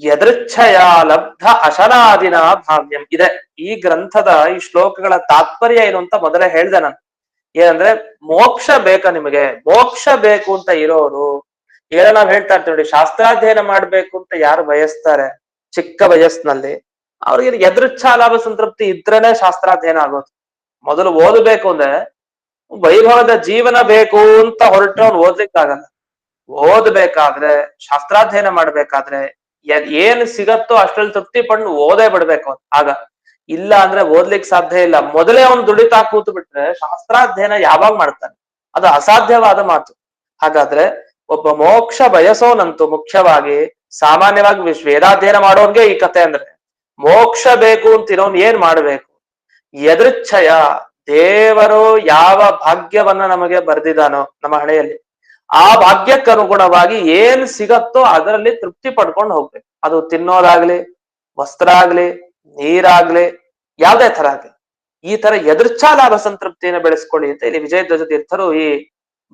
ಯದೃಚ್ಛಯ ಲಬ್ಧ ಅಶನಾದಿನ ಭಾವ್ಯಂ ಇದೆ ಈ ಗ್ರಂಥದ ಈ ಶ್ಲೋಕಗಳ ತಾತ್ಪರ್ಯ ಏನು ಅಂತ ಮೊದಲೇ ಹೇಳ್ದೆ ನಾನು. ಏನಂದ್ರೆ ಮೋಕ್ಷ ಬೇಕಾ ನಿಮಗೆ? ಮೋಕ್ಷ ಬೇಕು ಅಂತ ಇರೋರು, ಈಗ ನಾವ್ ಹೇಳ್ತಾ ಇರ್ತೀವಿ ನೋಡಿ, ಶಾಸ್ತ್ರಾಧ್ಯಯನ ಮಾಡ್ಬೇಕು ಅಂತ ಯಾರು ಬಯಸ್ತಾರೆ ಚಿಕ್ಕ ವಯಸ್ಸಿನಲ್ಲಿ, ಅವ್ರಿಗೆ ಯದೃಚ್ಛಾ ಲಾಭ ಸಂತೃಪ್ತಿ ಇದ್ರೇನೆ ಶಾಸ್ತ್ರಾಧ್ಯಯನ ಆಗೋದು. ಮೊದಲು ಓದಬೇಕು ಅಂದ್ರೆ ವೈಭವದ ಜೀವನ ಬೇಕು ಅಂತ ಹೊರಟ್ರೆ ಅವ್ನು ಓದ್ಲಿಕ್ಕಾಗಲ್ಲ. ಓದ್ಬೇಕಾದ್ರೆ, ಶಾಸ್ತ್ರಾಧ್ಯಯನ ಮಾಡ್ಬೇಕಾದ್ರೆ ಏನ್ ಸಿಗತ್ತೋ ಅಷ್ಟ್ರಲ್ಲಿ ತೃಪ್ತಿ ಪಟ್ಟು ಓದೇ ಬಿಡ್ಬೇಕು ಆಗ. ಇಲ್ಲ ಅಂದ್ರೆ ಓದ್ಲಿಕ್ಕೆ ಸಾಧ್ಯ ಇಲ್ಲ. ಮೊದಲೇ ಅವ್ನು ದುಡಿತಾ ಕೂತು ಬಿಟ್ರೆ ಶಾಸ್ತ್ರಾಧ್ಯಯನ ಯಾವಾಗ ಮಾಡ್ತಾನೆ? ಅದು ಅಸಾಧ್ಯವಾದ ಮಾತು. ಹಾಗಾದ್ರೆ ಒಬ್ಬ ಮೋಕ್ಷ ಬಯಸೋನಂತೂ ಮುಖ್ಯವಾಗಿ ಸಾಮಾನ್ಯವಾಗಿ ವೇದಾಧ್ಯಯನ ಮಾಡೋನ್ಗೆ ಈ ಕಥೆ ಅಂದ್ರೆ ಮೋಕ್ಷ ಬೇಕು ಅಂತಿರೋನ್ ಏನ್ ಮಾಡ್ಬೇಕು? ಯದೃಚ್ಛಯ, ದೇವರು ಯಾವ ಭಾಗ್ಯವನ್ನ ನಮಗೆ ಬರ್ದಿದಾನೋ ನಮ್ಮ ಹಣೆಯಲ್ಲಿ, ಆ ಭಾಗ್ಯಕ್ಕೆ ಅನುಗುಣವಾಗಿ ಏನ್ ಸಿಗತ್ತೋ ಅದರಲ್ಲಿ ತೃಪ್ತಿ ಪಡ್ಕೊಂಡು ಹೋಗ್ಬೇಕು. ಅದು ತಿನ್ನೋದಾಗ್ಲಿ, ವಸ್ತ್ರ ಆಗ್ಲಿ, ನೀರಾಗ್ಲಿ, ಯಾವ್ದೇ ತರ ಆಗ್ಲಿ, ಈ ತರ ಯದೃಚ್ಛಾ ಲಾಭ ಸಂತೃಪ್ತಿಯನ್ನು ಬೆಳೆಸ್ಕೊಳ್ಳಿ ಅಂತ ಇಲ್ಲಿ ವಿಜಯಧ್ವಜ ತೀರ್ಥರು ಈ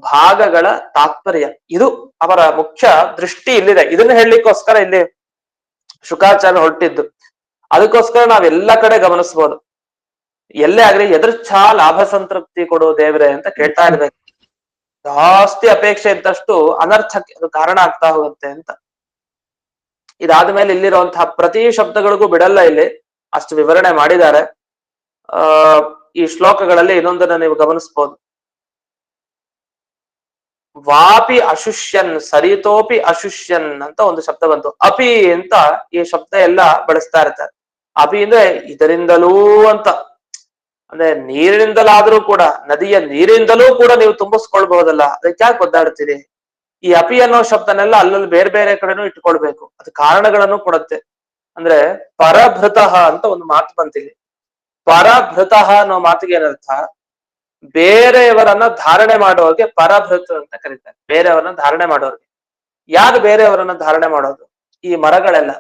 ಭಾಗಗಳ ತಾತ್ಪರ್ಯ, ಇದು ಅವರ ಮುಖ್ಯ ದೃಷ್ಟಿ ಇಲ್ಲಿದೆ. ಇದನ್ನ ಹೇಳಲಿಕ್ಕೋಸ್ಕರ ಇಲ್ಲಿ ಶುಕಾಚಾರ್ಯ ಹೊರಟಿದ್ದು. ಅದಕ್ಕೋಸ್ಕರ ನಾವೆಲ್ಲ ಕಡೆ ಗಮನಿಸ್ಬೋದು, ಎಲ್ಲೇ ಆಗ್ಲಿ ಯದೃಚ್ಛಾ ಲಾಭ ಸಂತೃಪ್ತಿ ಕೊಡು ದೇವ್ರೆ ಅಂತ ಕೇಳ್ತಾ ಇರ್ಬೇಕು. ಜಾಸ್ತಿ ಅಪೇಕ್ಷೆ ಇದ್ದಷ್ಟು ಅನರ್ಥಕ್ಕೆ ಅದು ಕಾರಣ ಆಗ್ತಾ ಹೋಗುತ್ತೆ ಅಂತ. ಇದಾದ್ಮೇಲೆ ಇಲ್ಲಿರುವಂತಹ ಪ್ರತಿ ಶಬ್ದಗಳಿಗೂ ಬಿಡಲ್ಲ, ಇಲ್ಲಿ ಅಷ್ಟು ವಿವರಣೆ ಮಾಡಿದ್ದಾರೆ. ಈ ಶ್ಲೋಕಗಳಲ್ಲಿ ಇನ್ನೊಂದನ್ನ ನೀವು ಗಮನಿಸ್ಬೋದು. ವಾಪಿ ಅಶುಷ್ಯನ್ ಸರಿತೋಪಿ ಅಶುಷ್ಯನ್ ಅಂತ ಒಂದು ಶಬ್ದ ಬಂತು. ಅಪಿ ಅಂತ ಈ ಶಬ್ದ ಎಲ್ಲ ಬಳಸ್ತಾ ಇರ್ತಾರೆ. ಅಪಿ ಅಂದ್ರೆ ಇದರಿಂದಲೂ ಅಂತ, ಅಂದ್ರೆ ನೀರಿನಿಂದಲಾದ್ರೂ ಕೂಡ, ನದಿಯ ನೀರಿಂದಲೂ ಕೂಡ ನೀವು ತುಂಬಿಸ್ಕೊಳ್ಬಹುದಲ್ಲ, ಅದಕ್ಕೆ ಯಾಕೆ ಒದ್ದಾಡ್ತೀರಿ? ಈ ಅಪಿ ಅನ್ನೋ ಶಬ್ದನೆಲ್ಲ ಅಲ್ಲಲ್ಲಿ ಬೇರೆ ಬೇರೆ ಕಡೆನೂ ಇಟ್ಕೊಳ್ಬೇಕು, ಅದು ಕಾರಣಗಳನ್ನು ಕೊಡುತ್ತೆ. ಅಂದ್ರೆ ಪರಭೃತಃ ಅಂತ ಒಂದು ಮಾತು ಬಂತಿಲ್ಲಿ. ಪರಭೃತಃ ಅನ್ನೋ ಮಾತಿಗೆ ಏನರ್ಥ? ಬೇರೆಯವರನ್ನ ಧಾರಣೆ ಮಾಡೋರಿಗೆ ಪರಭೃತ ಅಂತ ಕರೀತಾರೆ. ಬೇರೆಯವರನ್ನ ಧಾರಣೆ ಮಾಡೋರಿಗೆ. ಯಾರು ಬೇರೆಯವರನ್ನ ಧಾರಣೆ ಮಾಡೋದು? ಈ ಮರಗಳೆಲ್ಲ.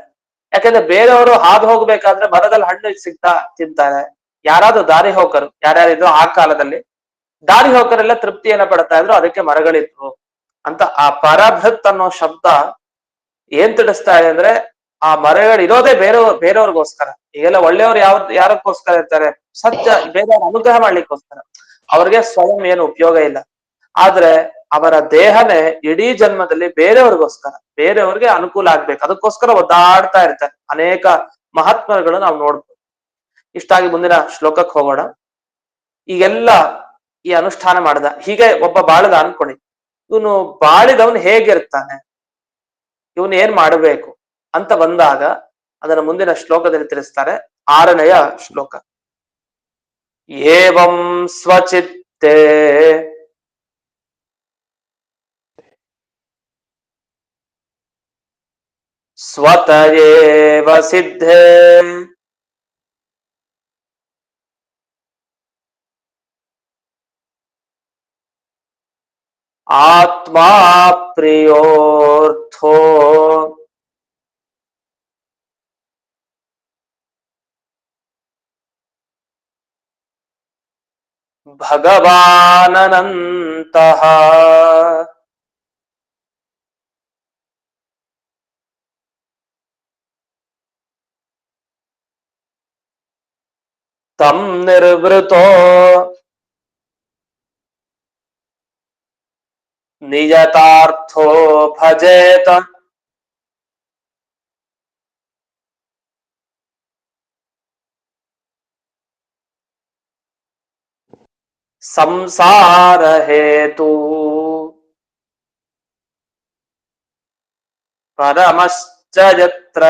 ಯಾಕಂದ್ರೆ ಬೇರೆಯವರು ಹಾದು ಹೋಗ್ಬೇಕಾದ್ರೆ ಮರದಲ್ಲಿ ಹಣ್ಣು ಸಿಗ್ತಾ ತಿಂತಾರೆ. ಯಾರಾದ್ರೂ ದಾರಿ ಹೋಕರು ಯಾರ್ಯಾರಿದ್ರು ಆ ಕಾಲದಲ್ಲಿ, ದಾರಿ ಹೋಕರೆಲ್ಲ ತೃಪ್ತಿಯನ್ನ ಪಡ್ತಾ ಇದ್ರು, ಅದಕ್ಕೆ ಮರಗಳಿದ್ವು ಅಂತ. ಆ ಪರಭೃತ್ ಅನ್ನೋ ಶಬ್ದ ಏನ್ ತಿಳಿಸ್ತಾ ಇದೆ ಅಂದ್ರೆ ಆ ಮರಗಳು ಇರೋದೇ ಬೇರೆಯವ್ರಿಗೋಸ್ಕರ. ಈಗೆಲ್ಲ ಒಳ್ಳೆಯವ್ರು ಯಾರಕ್ಕೋಸ್ಕರ ಇರ್ತಾರೆ? ಸತ್ಯ ಬೇರೆಯವ್ರ ಅನುಗ್ರಹ ಮಾಡ್ಲಿಕ್ಕೋಸ್ಕರ. ಅವ್ರಿಗೆ ಸ್ವಯಂ ಏನು ಉಪಯೋಗ ಇಲ್ಲ. ಆದ್ರೆ ಅವರ ದೇಹನೇ ಇಡೀ ಜನ್ಮದಲ್ಲಿ ಬೇರೆಯವ್ರಿಗೋಸ್ಕರ, ಬೇರೆಯವ್ರಿಗೆ ಅನುಕೂಲ ಆಗ್ಬೇಕು, ಅದಕ್ಕೋಸ್ಕರ ಒದ್ದಾಡ್ತಾ ಇರ್ತಾರೆ. ಅನೇಕ ಮಹಾತ್ಮರುಗಳು ನಾವು ನೋಡ್ಬೋದು. ಇಷ್ಟಾಗಿ ಮುಂದಿನ ಶ್ಲೋಕಕ್ಕೆ ಹೋಗೋಣ. ಈಗೆಲ್ಲ ಈ ಅನುಷ್ಠಾನ ಮಾಡ್ದ, ಹೀಗೆ ಒಬ್ಬ ಬಾಳದ ಅನ್ಕೊಳ್ಳಿ. ಇವನು ಬಾಳಿದವನು ಹೇಗಿರ್ತಾನೆ, ಇವನು ಏನ್ ಮಾಡಬೇಕು ಅಂತ ಬಂದಾಗ ಅದರ ಮುಂದಿನ ಶ್ಲೋಕದಲ್ಲಿ ತಿಳಿಸ್ತಾರೆ. 6ನೆಯ ಶ್ಲೋಕ. ಏವಂ ಸ್ವಚಿತ್ತೇ ಸ್ವತಯೇವ ಸಿದ್ಧೇ ಆತ್ಮಾ ಪ್ರಿಯೋರ್ಥೋ ಭಗವಾನನಂತಹ ತಂ ನಿರ್ವೃತೋ ನಿಯತಾರ್ಥೋ ಭಜೇತ ಸಂಸಾರ ಹೇತು ಪರಮಶ್ಚ ಯತ್ರ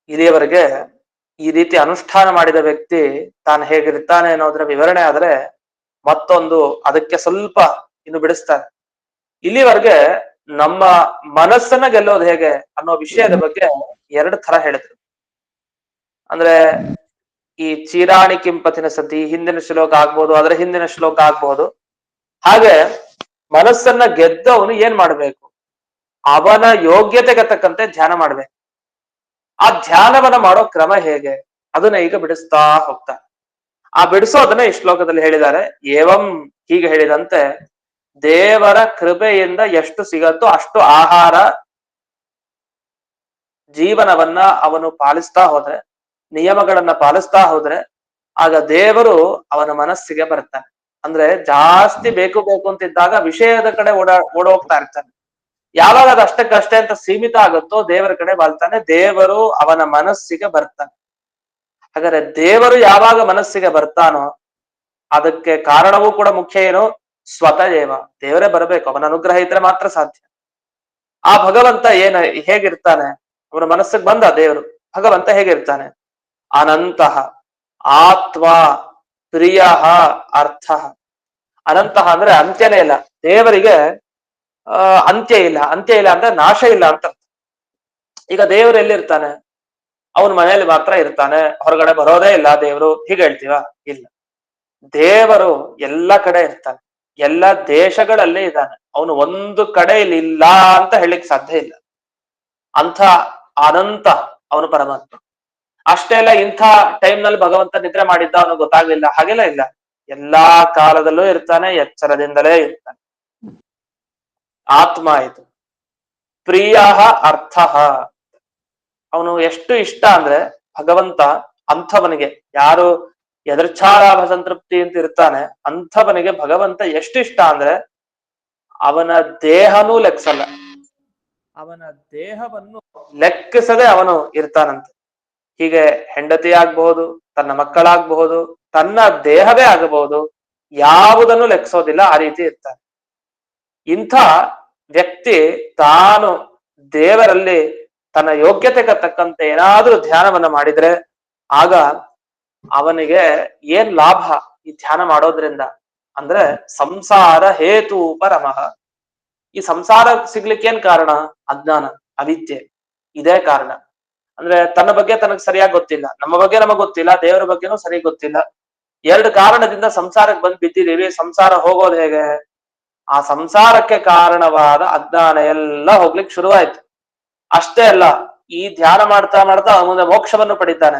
ಇಲ್ಲಿಯವರೆಗೆ ಈ ರೀತಿ ಅನುಷ್ಠಾನ ಮಾಡಿದ ವ್ಯಕ್ತಿ ತಾನು ಹೇಗಿರ್ತಾನೆ ಅನ್ನೋದ್ರ ವಿವರಣೆ ಆದ್ರೆ ಮತ್ತೊಂದು ಅದಕ್ಕೆ ಸ್ವಲ್ಪ ಇನ್ನು ಬಿಡಿಸ್ತಾರೆ. ಇಲ್ಲಿವರೆಗೆ ನಮ್ಮ ಮನಸ್ಸನ್ನ ಗೆಲ್ಲೋದು ಹೇಗೆ ಅನ್ನೋ ವಿಷಯದ ಬಗ್ಗೆ ಎರಡು ತರ ಹೇಳಿದ್ರು. ಅಂದ್ರೆ ಈ ಚೀರಾಣಿ ಕಿಂಪತಿನ ಸತಿ ಹಿಂದಿನ ಶ್ಲೋಕ ಆಗ್ಬೋದು, ಅದರ ಹಿಂದಿನ ಶ್ಲೋಕ ಆಗ್ಬೋದು. ಹಾಗೆ ಮನಸ್ಸನ್ನ ಗೆದ್ದವನು ಏನ್ ಮಾಡ್ಬೇಕು, ಅವನ ಯೋಗ್ಯತೆಗೆ ತಕ್ಕಂತೆ ಧ್ಯಾನ ಮಾಡ್ಬೇಕು. ಆ ಧ್ಯಾನವನ್ನ ಮಾಡೋ ಕ್ರಮ ಹೇಗೆ ಅದನ್ನ ಈಗ ಬಿಡಿಸ್ತಾ ಹೋಗ್ತಾರೆ. ಆ ಬಿಡಿಸೋದನ್ನ ಈ ಶ್ಲೋಕದಲ್ಲಿ ಹೇಳಿದ್ದಾರೆ. ಏವಂ ಹೀಗೆ ಹೇಳಿದಂತೆ ದೇವರ ಕೃಪೆಯಿಂದ ಎಷ್ಟು ಸಿಗತ್ತೋ ಅಷ್ಟು ಆಹಾರ ಜೀವನವನ್ನ ಅವನು ಪಾಲಿಸ್ತಾ ಹೋದ್ರೆ, ನಿಯಮಗಳನ್ನ ಪಾಲಿಸ್ತಾ ಹೋದ್ರೆ ಆಗ ದೇವರು ಅವನ ಮನಸ್ಸಿಗೆ ಬರ್ತಾನೆ. ಅಂದ್ರೆ ಜಾಸ್ತಿ ಬೇಕು ಬೇಕು ಅಂತಿದ್ದಾಗ ವಿಷಯದ ಕಡೆ ಓಡೋಗ್ತಾ ಇರ್ತಾನೆ. ಯಾವಾಗ ಅದು ಅಷ್ಟಕ್ಕಷ್ಟೇ ಅಂತ ಸೀಮಿತ ಆಗುತ್ತೋ ದೇವರ ಕಡೆ ಬಾಳ್ತಾನೆ, ದೇವರು ಅವನ ಮನಸ್ಸಿಗೆ ಬರ್ತಾನೆ. ಹಾಗಾದ್ರೆ ದೇವರು ಯಾವಾಗ ಮನಸ್ಸಿಗೆ ಬರ್ತಾನೋ ಅದಕ್ಕೆ ಕಾರಣವೂ ಕೂಡ ಮುಖ್ಯ ಏನು, ಸ್ವತಃ ದೇವರೇ ಬರಬೇಕು, ಅವನ ಅನುಗ್ರಹ ಇದ್ರೆ ಮಾತ್ರ ಸಾಧ್ಯ. ಆ ಭಗವಂತ ಹೇಗಿರ್ತಾನೆ, ಅವನ ಮನಸ್ಸಿಗೆ ಬಂದ ದೇವರು ಭಗವಂತ ಹೇಗಿರ್ತಾನೆ, ಅನಂತಹ ಆತ್ಮ ಪ್ರಿಯ ಅರ್ಥ. ಅನಂತಹ ಅಂದ್ರೆ ಅಂತ್ಯನೇ ಇಲ್ಲ, ದೇವರಿಗೆ ಅಂತ್ಯ ಇಲ್ಲ. ಅಂತ್ಯ ಇಲ್ಲ ಅಂದ್ರೆ ನಾಶ ಇಲ್ಲ ಅಂತ. ಈಗ ದೇವರು ಎಲ್ಲಿರ್ತಾನೆ, ಅವನ ಮನೆಯಲ್ಲಿ ಮಾತ್ರ ಇರ್ತಾನೆ, ಹೊರಗಡೆ ಬರೋದೇ ಇಲ್ಲ ದೇವರು ಹೀಗೆ ಹೇಳ್ತೀವ? ಇಲ್ಲ, ದೇವರು ಎಲ್ಲ ಕಡೆ ಇರ್ತಾನೆ, ಎಲ್ಲ ದೇಶಗಳಲ್ಲೇ ಇದ್ದಾನೆ. ಅವನು ಒಂದು ಕಡೆಯಲ್ಲಿ ಇಲ್ಲ ಅಂತ ಹೇಳಿಕ್ ಸಾಧ್ಯ ಇಲ್ಲ. ಅಂಥ ಅನಂತ ಅವನು ಪರಮಾತ್ಮ. ಅಷ್ಟೇ ಅಲ್ಲ, ಇಂಥ ಟೈಮ್ ನಲ್ಲಿ ಭಗವಂತ ನಿದ್ರೆ ಮಾಡಿದ್ದ ಅವನು ಗೊತ್ತಾಗ್ಲಿಲ್ಲ, ಹಾಗೆಲ್ಲ ಇಲ್ಲ. ಎಲ್ಲಾ ಕಾಲದಲ್ಲೂ ಇರ್ತಾನೆ, ಎಚ್ಚರದಿಂದಲೇ ಇರ್ತಾನೆ. ಆತ್ಮ ಆಯ್ತು. ಪ್ರಿಯ ಅರ್ಥ, ಅವನು ಎಷ್ಟು ಇಷ್ಟ ಅಂದ್ರೆ ಭಗವಂತ ಅಂಥವನಿಗೆ, ಯಾರು ಯದೃಚ್ಛಾಲಾಭ ಸಂತೃಪ್ತಿ ಅಂತ ಇರ್ತಾನೆ ಅಂಥವನಿಗೆ ಭಗವಂತ ಎಷ್ಟು ಇಷ್ಟ ಅಂದ್ರೆ ಅವನ ದೇಹನೂ ಲೆಕ್ಸಲ್ಲ, ಅವನ ದೇಹವನ್ನು ಲೆಕ್ಕಿಸದೆ ಅವನು ಇರ್ತಾನಂತೆ. ಹೀಗೆ ಹೆಂಡತಿ ಆಗ್ಬಹುದು, ತನ್ನ ಮಕ್ಕಳಾಗಬಹುದು, ತನ್ನ ದೇಹವೇ ಆಗಬಹುದು, ಯಾವುದನ್ನು ಲೆಕ್ಕಿಸೋದಿಲ್ಲ, ಆ ರೀತಿ ಇರ್ತಾನೆ. ಇಂಥ ವ್ಯಕ್ತಿ ತಾನು ದೇವರಲ್ಲಿ ತನ್ನ ಯೋಗ್ಯತೆಗೆ ತಕ್ಕಂತೆ ಏನಾದ್ರೂ ಧ್ಯಾನವನ್ನ ಮಾಡಿದ್ರೆ ಆಗ ಅವನಿಗೆ ಏನ್ ಲಾಭ ಈ ಧ್ಯಾನ ಮಾಡೋದ್ರಿಂದ ಅಂದ್ರೆ ಸಂಸಾರ ಹೇತು ಪರಮಃ. ಈ ಸಂಸಾರ ಸಿಗ್ಲಿಕ್ಕೆ ಏನ್ ಕಾರಣ, ಅಜ್ಞಾನ, ಅವಿದ್ಯೆ, ಇದೇ ಕಾರಣ. ಅಂದ್ರೆ ತನ್ನ ಬಗ್ಗೆ ತನಗ್ ಸರಿಯಾಗಿ ಗೊತ್ತಿಲ್ಲ, ನಮ್ಮ ಬಗ್ಗೆ ನಮಗ್ ಗೊತ್ತಿಲ್ಲ, ದೇವರ ಬಗ್ಗೆನೂ ಸರಿಯಾಗಿ ಗೊತ್ತಿಲ್ಲ. ಎರಡು ಕಾರಣದಿಂದ ಸಂಸಾರಕ್ಕೆ ಬಂದ್ ಬಿದ್ದಿದೀವಿ. ಸಂಸಾರ ಹೋಗೋದು ಹೇಗೆ, ಆ ಸಂಸಾರಕ್ಕೆ ಕಾರಣವಾದ ಅಜ್ಞಾನ ಎಲ್ಲ ಹೋಗ್ಲಿಕ್ಕೆ ಶುರುವಾಯ್ತು. ಅಷ್ಟೇ ಅಲ್ಲ, ಈ ಧ್ಯಾನ ಮಾಡ್ತಾ ಮಾಡ್ತಾ ಮುಂದೆ ಮೋಕ್ಷವನ್ನು ಪಡಿತಾನೆ.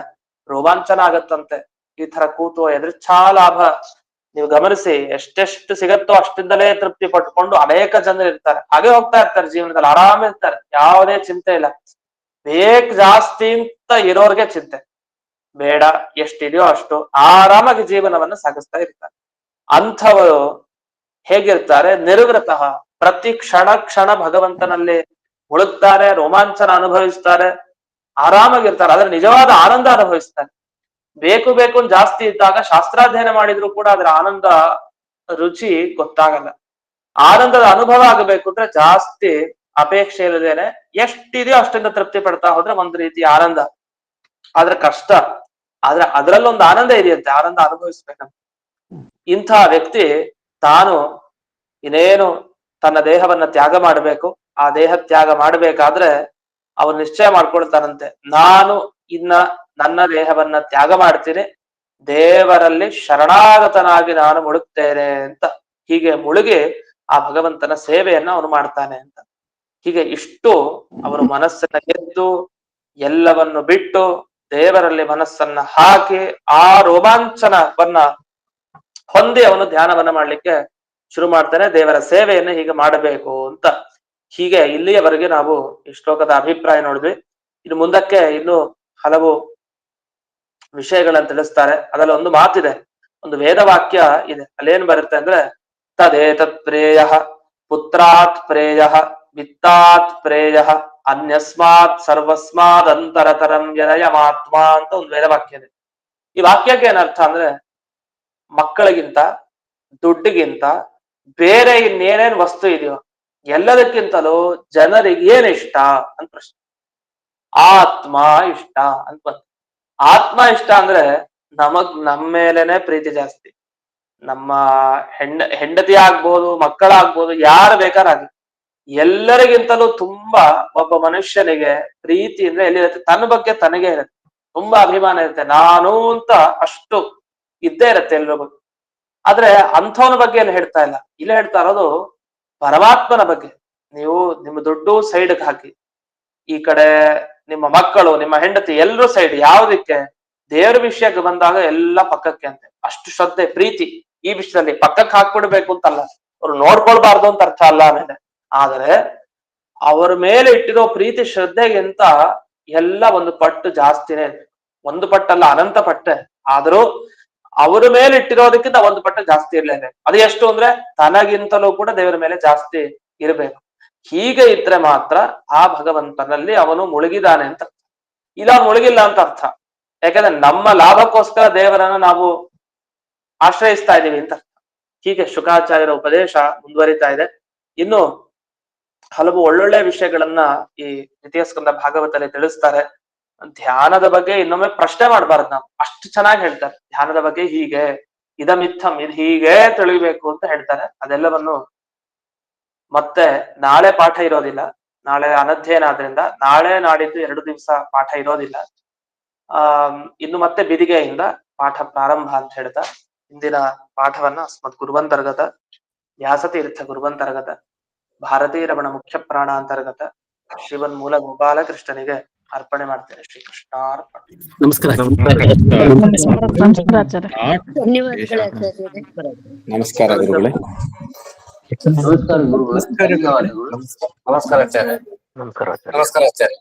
ರೋಮಾಂಚನ ಆಗತ್ತಂತೆ ಈ ತರ ಕೂತು. ಎದೃಚ್ಛಾ ಲಾಭ ನೀವು ಗಮನಿಸಿ, ಎಷ್ಟೆಷ್ಟು ಸಿಗತ್ತೋ ಅಷ್ಟಿಂದಲೇ ತೃಪ್ತಿ ಪಟ್ಕೊಂಡು ಅನೇಕ ಜನರು ಇರ್ತಾರೆ, ಹಾಗೆ ಹೋಗ್ತಾ ಇರ್ತಾರೆ, ಜೀವನದಲ್ಲಿ ಆರಾಮ ಇರ್ತಾರೆ, ಯಾವುದೇ ಚಿಂತೆ ಇಲ್ಲ. ಬೇಕ್ ಜಾಸ್ತಿ ಅಂತ ಇರೋರ್ಗೆ ಚಿಂತೆ, ಬೇಡ ಎಷ್ಟಿದೆಯೋ ಅಷ್ಟು ಆರಾಮಾಗಿ ಜೀವನವನ್ನ ಸಾಗಿಸ್ತಾ ಇರ್ತಾರೆ. ಅಂಥವರು ಹೇಗಿರ್ತಾರೆ, ನಿರ್ವೃತಃ, ಪ್ರತಿ ಕ್ಷಣ ಕ್ಷಣ ಭಗವಂತನಲ್ಲಿ ಮುಳುಗ್ತಾರೆ, ರೋಮಾಂಚನ ಅನುಭವಿಸ್ತಾರೆ, ಆರಾಮಾಗಿರ್ತಾರೆ, ಆದ್ರೆ ನಿಜವಾದ ಆನಂದ ಅನುಭವಿಸ್ತಾರೆ. ಬೇಕು ಬೇಕು ಜಾಸ್ತಿ ಇದ್ದಾಗ ಶಾಸ್ತ್ರಾಧ್ಯಯನ ಮಾಡಿದ್ರು ಕೂಡ ಅದರ ಆನಂದ ರುಚಿ ಗೊತ್ತಾಗಲ್ಲ. ಆನಂದದ ಅನುಭವ ಆಗಬೇಕು ಅಂದ್ರೆ ಜಾಸ್ತಿ ಅಪೇಕ್ಷೆ ಇಲ್ಲದೇನೆ ಎಷ್ಟಿದೆಯೋ ಅಷ್ಟಿಂದ ತೃಪ್ತಿ ಪಡ್ತಾ ಹೋದ್ರೆ ಒಂದು ರೀತಿ ಆನಂದ. ಆದ್ರೆ ಕಷ್ಟ, ಆದ್ರೆ ಅದರಲ್ಲೊಂದು ಆನಂದ ಇದೆಯಂತೆ, ಆನಂದ ಅನುಭವಿಸ್ಬೇಕಂತ. ಇಂಥ ವ್ಯಕ್ತಿ ತಾನು ಇನ್ನೇನು ತನ್ನ ದೇಹವನ್ನ ತ್ಯಾಗ ಮಾಡಬೇಕು. ಆ ದೇಹ ತ್ಯಾಗ ಮಾಡ್ಬೇಕಾದ್ರೆ ಅವನು ನಿಶ್ಚಯ ಮಾಡ್ಕೊಳ್ತಾನಂತೆ, ನಾನು ಇನ್ನ ನನ್ನ ದೇಹವನ್ನ ತ್ಯಾಗ ಮಾಡ್ತೀನಿ, ದೇವರಲ್ಲಿ ಶರಣಾಗತನಾಗಿ ನಾನು ಮುಳುಗ್ತೇನೆ ಅಂತ ಹೀಗೆ ಮುಳುಗಿ ಆ ಭಗವಂತನ ಸೇವೆಯನ್ನ ಅವನು ಮಾಡ್ತಾನೆ ಅಂತ. ಹೀಗೆ ಇಷ್ಟು ಅವರು ಮನಸ್ಸನ್ನ ಗೆದ್ದು ಎಲ್ಲವನ್ನು ಬಿಟ್ಟು ದೇವರಲ್ಲಿ ಮನಸ್ಸನ್ನ ಹಾಕಿ ಆ ರೋಮಾಂಚನವನ್ನ ಹೊಂದಿ ಅವನು ಧ್ಯಾನವನ್ನ ಮಾಡ್ಲಿಕ್ಕೆ ಶುರು ಮಾಡ್ತಾನೆ. ದೇವರ ಸೇವೆಯನ್ನು ಹೀಗೆ ಮಾಡಬೇಕು ಅಂತ. ಹೀಗೆ ಇಲ್ಲಿಯವರೆಗೆ ನಾವು ಈ ಶ್ಲೋಕದ ಅಭಿಪ್ರಾಯ ನೋಡಿದ್ವಿ. ಇನ್ನು ಮುಂದಕ್ಕೆ ಇನ್ನು ಹಲವು ವಿಷಯಗಳನ್ನ ತಿಳಿಸ್ತಾರೆ. ಅದರಲ್ಲಿ ಒಂದು ಮಾತಿದೆ, ಒಂದು ವೇದವಾಕ್ಯ ಇದೆ. ಅಲ್ಲೇನ್ ಬರುತ್ತೆ ಅಂದ್ರೆ, ತದೇತತ್ ಪ್ರೇಯ ಪುತ್ರಾತ್ ಪ್ರೇಯ ವಿತ್ತಾತ್ ಪ್ರೇಯ ಅನ್ಯಸ್ಮಾತ್ ಸರ್ವಸ್ಮಾದ್ ಅಂತರತರಂ ಯನಯಮಾತ್ಮ ಅಂತ ಒಂದು ವೇದವಾಕ್ಯ ಇದೆ. ಈ ವಾಕ್ಯಕ್ಕೆ ಏನರ್ಥ ಅಂದ್ರೆ, ಮಕ್ಕಳಿಗಿಂತ ದುಡ್ಡಿಗಿಂತ ಬೇರೆ ಇನ್ನೇನೇನ್ ವಸ್ತು ಇದೆಯೋ ಎಲ್ಲದಕ್ಕಿಂತಲೂ ಜನರಿಗೆ ಏನ್ ಇಷ್ಟ ಅಂತ ಪ್ರಶ್ನೆ. ಆತ್ಮ ಇಷ್ಟ ಅಂತ ಬಂತು. ಆತ್ಮ ಇಷ್ಟ ಅಂದ್ರೆ ನಮ್ಮ ಮೇಲೇನೆ ಪ್ರೀತಿ ಜಾಸ್ತಿ. ನಮ್ಮ ಹೆಂಡತಿ ಆಗ್ಬೋದು, ಮಕ್ಕಳಾಗ್ಬೋದು, ಯಾರು ಬೇಕಾರಾಗ್ಲಿ, ಎಲ್ಲರಿಗಿಂತಲೂ ತುಂಬಾ ಒಬ್ಬ ಮನುಷ್ಯನಿಗೆ ಪ್ರೀತಿ ಅಂದ್ರೆ ಎಲ್ಲಿರುತ್ತೆ? ತನ್ನ ಬಗ್ಗೆ ತನಗೆ ಇರುತ್ತೆ, ತುಂಬಾ ಅಭಿಮಾನ ಇರುತ್ತೆ, ನಾನು ಅಂತ ಅಷ್ಟು ಇದ್ದೇ ಇರುತ್ತೆ ಎಲ್ರಿಗೂ. ಆದ್ರೆ ಅಂಥವನ ಬಗ್ಗೆ ಎಲ್ಲ ಹೇಳ್ತಾ ಇಲ್ಲ. ಇಲ್ಲ ಹೇಳ್ತಾ ಇರೋದು ಪರಮಾತ್ಮನ ಬಗ್ಗೆ. ನೀವು ನಿಮ್ಮ ದುಡ್ಡು ಸೈಡ್ಗೆ ಹಾಕಿ, ಈ ಕಡೆ ನಿಮ್ಮ ಮಕ್ಕಳು, ನಿಮ್ಮ ಹೆಂಡತಿ, ಎಲ್ಲರೂ ಸೈಡ್. ಯಾವುದಕ್ಕೆ? ದೇವರ ವಿಷಯಕ್ಕೆ ಬಂದಾಗ ಎಲ್ಲ ಪಕ್ಕಕ್ಕೆ ಅಂತೆ. ಅಷ್ಟು ಶ್ರದ್ಧೆ, ಪ್ರೀತಿ ಈ ವಿಷಯದಲ್ಲಿ. ಪಕ್ಕಕ್ಕೆ ಹಾಕ್ಬಿಡ್ಬೇಕು ಅಂತಲ್ಲ, ಅವ್ರು ನೋಡ್ಕೊಳ್ಬಾರ್ದು ಅಂತ ಅರ್ಥ ಅಲ್ಲ ಆಮೇಲೆ. ಆದರೆ ಅವರ ಮೇಲೆ ಇಟ್ಟಿರೋ ಪ್ರೀತಿ ಶ್ರದ್ಧೆಗಿಂತ ಎಲ್ಲ ಒಂದು ಪಟ್ಟು ಜಾಸ್ತಿನೇ ಇದೆ. ಒಂದು ಪಟ್ಟಲ್ಲ, ಅನಂತ ಪಟ್ಟೆ. ಆದರೂ ಅವರ ಮೇಲೆ ಇಟ್ಟಿರೋದಕ್ಕಿಂತ ಒಂದು ಪಟ್ಟು ಜಾಸ್ತಿ ಇರ್ಲೇಬೇಕು. ಅದು ಎಷ್ಟು ಅಂದ್ರೆ ತನಗಿಂತಲೂ ಕೂಡ ದೇವರ ಮೇಲೆ ಜಾಸ್ತಿ ಇರಬೇಕು. ಹೀಗೆ ಇದ್ರೆ ಮಾತ್ರ ಆ ಭಗವಂತನಲ್ಲಿ ಅವನು ಮುಳುಗಿದಾನೆ ಅಂತ. ಇಲ್ಲ ಅವ್ನು ಮುಳುಗಿಲ್ಲ ಅಂತ ಅರ್ಥ. ಯಾಕಂದ್ರೆ ನಮ್ಮ ಲಾಭಕ್ಕೋಸ್ಕರ ದೇವರನ್ನು ನಾವು ಆಶ್ರಯಿಸ್ತಾ ಇದೀವಿ ಅಂತ. ಹೀಗೆ ಶುಕಾಚಾರ್ಯರ ಉಪದೇಶ ಮುಂದುವರಿತಾ ಇದೆ. ಇನ್ನು ಹಲವು ಒಳ್ಳೊಳ್ಳೆ ವಿಷಯಗಳನ್ನ ಈ ದ್ವಿತೀಯ ಸ್ಕಂದ ಭಾಗವತದಲ್ಲಿ ತಿಳಿಸ್ತಾರೆ. ಧ್ಯಾನದ ಬಗ್ಗೆ ಇನ್ನೊಮ್ಮೆ ಪ್ರಶ್ನೆ ಮಾಡಬಾರ್ದು ನಾವು, ಅಷ್ಟು ಚೆನ್ನಾಗಿ ಹೇಳ್ತಾರೆ. ಧ್ಯಾನದ ಬಗ್ಗೆ ಹೀಗೆ, ಇದಮಿತ್ತಂ, ಇದು ಹೀಗೆ ತಿಳಿಬೇಕು ಅಂತ ಹೇಳ್ತಾರೆ. ಅದೆಲ್ಲವನ್ನು ಮತ್ತೆ ನಾಳೆ ಪಾಠ ಇರೋದಿಲ್ಲ, ನಾಳೆ ಅನಧ್ಯಯನ ಆದ್ರಿಂದ ನಾಳೆ ನಾಡಿದ್ದು 2 ದಿವಸ ಪಾಠ ಇರೋದಿಲ್ಲ. ಇನ್ನು ಮತ್ತೆ ಬಿದಿಗೆಯಿಂದ ಪಾಠ ಪ್ರಾರಂಭ ಅಂತ ಹೇಳ್ತಾ ಇಂದಿನ ಪಾಠವನ್ನ ಅಸ್ಮತ್ ಗುರುವಂತರ್ಗತ ವ್ಯಾಸತೀರ್ಥ ಗುರುವಂತರ್ಗತ ಭಾರತೀ ರಮಣ ಮುಖ್ಯ ಪ್ರಾಣ ಅಂತರ್ಗತ ಶ್ರೀವನ್ಮೂಲ ಗೋಪಾಲಕೃಷ್ಣನಿಗೆ ಅರ್ಪಣೆ ಮಾಡ್ತೇನೆ. ಶ್ರೀಕೃಷ್ಣಾರ್ಪಣ. ನಮಸ್ಕಾರ. ಧನ್ಯವಾದಗಳು ಆಚಾರ್ಯರೇ. ನಮಸ್ಕಾರ ಗುರುಗಳೇ. ನಮಸ್ಕಾರ ಗುರುಗಳೇ. ಧನ್ಯವಾದಗಳು. ನಮಸ್ಕಾರ ಆಚಾರ್ಯ. ನಮಸ್ಕಾರ ಆಚಾರ್ಯ. ನಮಸ್ಕಾರ ಆಚಾರ್ಯ.